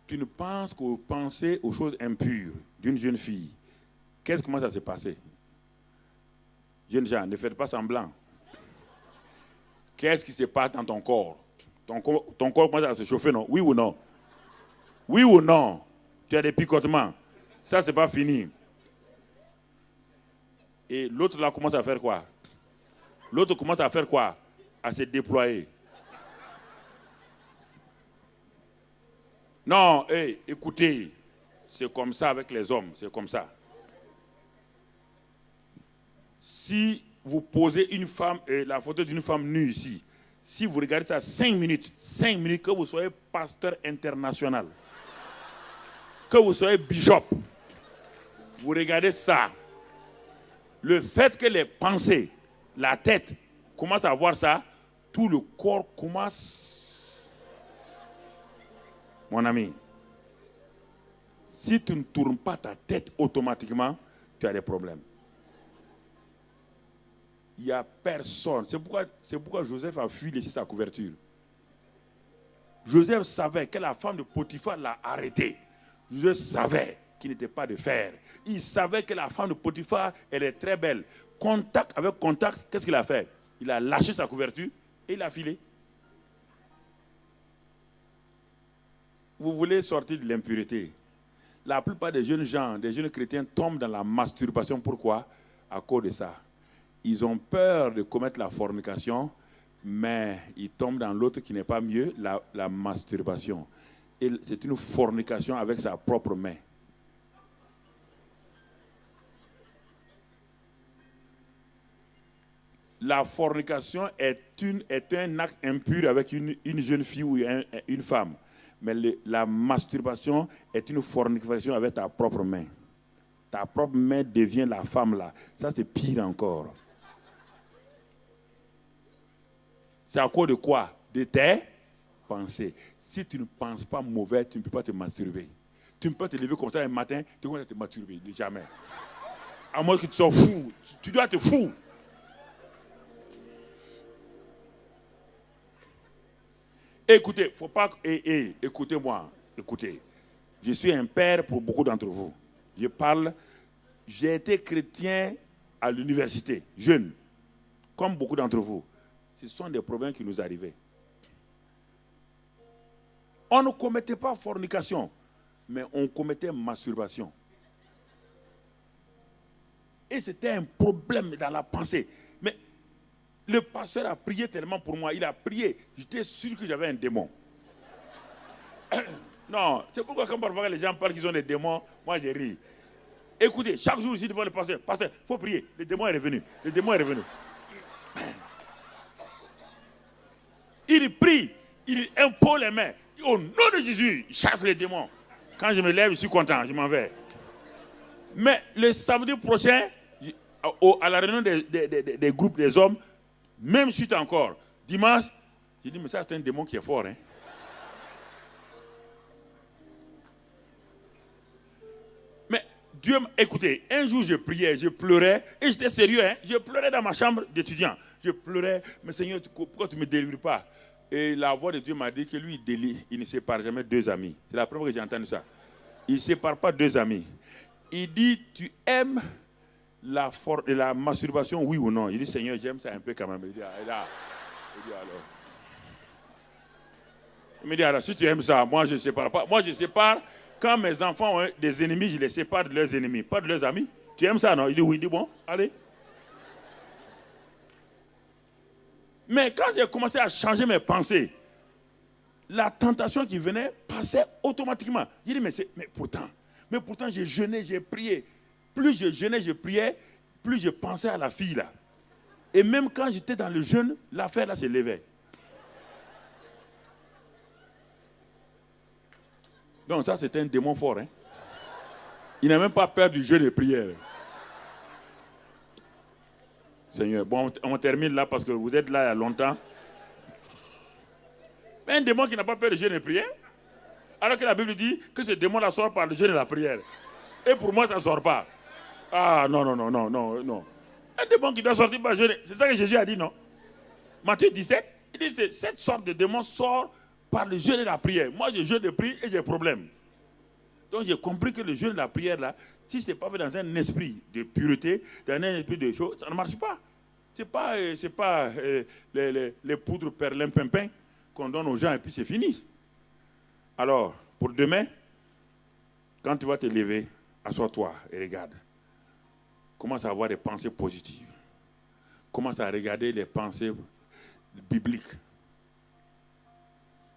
tu ne penses qu'aux pensées, aux choses impures d'une jeune fille. Qu'est-ce qui commence à se passer? Jeunes gens, ne faites pas semblant. Qu'est-ce qui se passe dans ton corps? Ton corps commence à se chauffer, non? Oui ou non? Oui ou non? Tu as des picotements. Ça, ce n'est pas fini. Et l'autre là commence à faire quoi? L'autre commence à faire quoi? À se déployer. Non, hey, écoutez, c'est comme ça avec les hommes, c'est comme ça. Si vous posez une femme, la photo d'une femme nue ici, si vous regardez ça 5 minutes, que vous soyez pasteur international, que vous soyez bishop, vous regardez ça, le fait que les pensées, la tête commencent à voir ça, tout le corps commence... Mon ami, si tu ne tournes pas ta tête automatiquement, tu as des problèmes. Il n'y a personne. C'est pourquoi Joseph a fui laisser sa couverture. Joseph savait que la femme de Potiphar l'a arrêté. Joseph savait qu'il n'était pas de fer. Il savait que la femme de Potiphar, elle est très belle. Contact avec contact, qu'est-ce qu'il a fait? Il a lâché sa couverture et il a filé. Vous voulez sortir de l'impureté. La plupart des jeunes gens, des jeunes chrétiens tombent dans la masturbation. Pourquoi? À cause de ça. Ils ont peur de commettre la fornication, mais ils tombent dans l'autre qui n'est pas mieux, la masturbation. Et c'est une fornication avec sa propre main. La fornication est un acte impur avec une jeune fille ou une femme. Mais la masturbation est une fornication avec ta propre main. Ta propre main devient la femme là. Ça, c'est pire encore. C'est à cause de quoi? De tes pensées. Si tu ne penses pas mauvais, tu ne peux pas te masturber. Tu ne peux pas te lever comme ça un matin, tu ne peux pas te masturber. Jamais. À moins que tu sois fou. Tu dois être fou. Écoutez, faut pas. Écoutez-moi. Écoutez. Je suis un père pour beaucoup d'entre vous. J'ai été chrétien à l'université, jeune, comme beaucoup d'entre vous. Ce sont des problèmes qui nous arrivaient. On ne commettait pas fornication, mais on commettait masturbation. Et c'était un problème dans la pensée. Mais le pasteur a prié tellement pour moi, il a prié. J'étais sûr que j'avais un démon. Non, c'est pourquoi quand parfois les gens parlent qu'ils ont des démons, moi j'ai ri. Écoutez, chaque jour ici devant le pasteur, il faut prier. Le démon est revenu. Le démon est revenu. Il prie, il impose les mains. Au nom de Jésus, il chasse les démons. Quand je me lève, je suis content, je m'en vais. Mais le samedi prochain, à la réunion des groupes des hommes, même suite encore, dimanche, j'ai dit, mais ça c'est un démon qui est fort. Hein? Mais Dieu, écoutez, un jour je priais, je pleurais, et j'étais sérieux, hein? Je pleurais dans ma chambre d'étudiant. Je pleurais, mais Seigneur, pourquoi tu ne me délivres pas? Et la voix de Dieu m'a dit que lui, il ne sépare jamais deux amis. C'est la première fois que j'ai entendu ça. Il ne sépare pas deux amis. Il dit, tu aimes la masturbation, oui ou non? Il dit, Seigneur, j'aime ça un peu quand même. Il dit, alors. Il me dit, alors, si tu aimes ça, moi je ne sépare pas. Moi je sépare, quand mes enfants ont des ennemis, je les sépare de leurs ennemis, pas de leurs amis. Tu aimes ça, non? Il dit, oui. Il dit, bon, allez. Mais quand j'ai commencé à changer mes pensées, la tentation qui venait passait automatiquement. J'ai dit, mais pourtant, j'ai jeûné, j'ai prié. Plus je jeûnais, je priais, plus je pensais à la fille là. Et même quand j'étais dans le jeûne, l'affaire là s'élevait. Donc ça, c'était un démon fort. Hein? Il n'a même pas peur du jeûne et prière. Seigneur, bon, on termine là parce que vous êtes là il y a longtemps. Mais un démon qui n'a pas peur de jeûne et prière, alors que la Bible dit que ce démon-là sort par le jeûne et la prière. Et pour moi, ça ne sort pas. Ah, non. Un démon qui doit sortir par le jeûne, c'est ça que Jésus a dit, non? Matthieu 17, il dit que cette sorte de démon sort par le jeûne et la prière. Moi, je jeûne et prie et j'ai problème. Donc, j'ai compris que le jeûne et la prière, là, si ce n'est pas fait dans un esprit de pureté, dans un esprit de choses, ça ne marche pas. Ce n'est pas les poudres perlimpinpin qu'on donne aux gens et puis c'est fini. Alors, pour demain, quand tu vas te lever, assois-toi et regarde. Commence à avoir des pensées positives. Commence à regarder les pensées bibliques.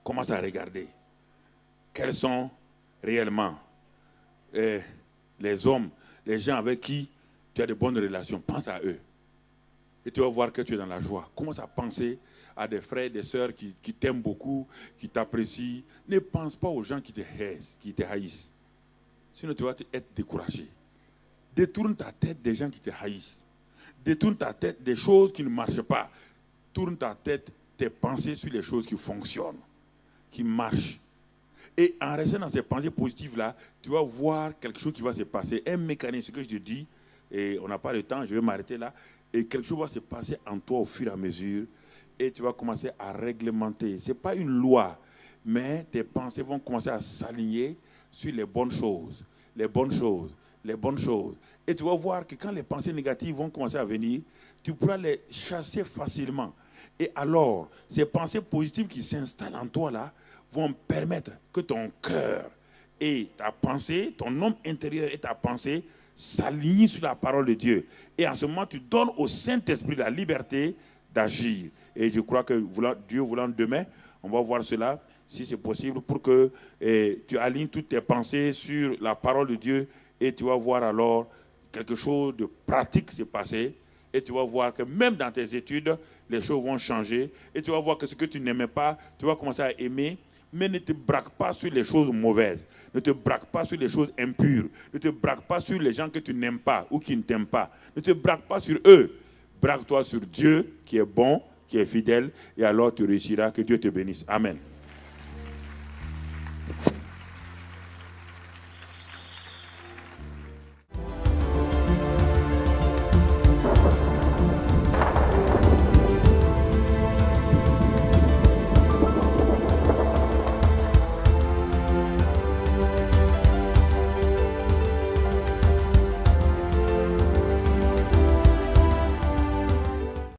Commence à regarder quels sont réellement les hommes, les gens avec qui tu as de bonnes relations. Pense à eux. Et tu vas voir que tu es dans la joie. Commence à penser à des frères et des sœurs qui t'aiment beaucoup, qui t'apprécient. Ne pense pas aux gens qui te haïssent. Sinon, tu vas être découragé. Détourne ta tête des gens qui te haïssent. Détourne ta tête des choses qui ne marchent pas. Tourne ta tête, tes pensées sur les choses qui fonctionnent, qui marchent. Et en restant dans ces pensées positives-là, tu vas voir quelque chose qui va se passer. Un mécanisme que je te dis, et on n'a pas le temps, je vais m'arrêter là. Et quelque chose va se passer en toi au fur et à mesure. Et tu vas commencer à réglementer. Ce n'est pas une loi, mais tes pensées vont commencer à s'aligner sur les bonnes choses. Les bonnes choses. Les bonnes choses. Et tu vas voir que quand les pensées négatives vont commencer à venir, tu pourras les chasser facilement. Et alors, ces pensées positives qui s'installent en toi là, vont permettre que ton cœur et ta pensée, ton homme intérieur et ta pensée s'alignent sur la parole de Dieu. Et en ce moment, tu donnes au Saint-Esprit la liberté d'agir. Et je crois que Dieu voulant demain, on va voir cela, si c'est possible, pour que tu alignes toutes tes pensées sur la parole de Dieu. Et tu vas voir alors quelque chose de pratique se passer. Et tu vas voir que même dans tes études, les choses vont changer. Et tu vas voir que ce que tu n'aimais pas, tu vas commencer à aimer. Mais ne te braque pas sur les choses mauvaises. Ne te braque pas sur les choses impures. Ne te braque pas sur les gens que tu n'aimes pas ou qui ne t'aiment pas. Ne te braque pas sur eux. Braque-toi sur Dieu qui est bon, qui est fidèle. Et alors tu réussiras. Que Dieu te bénisse. Amen.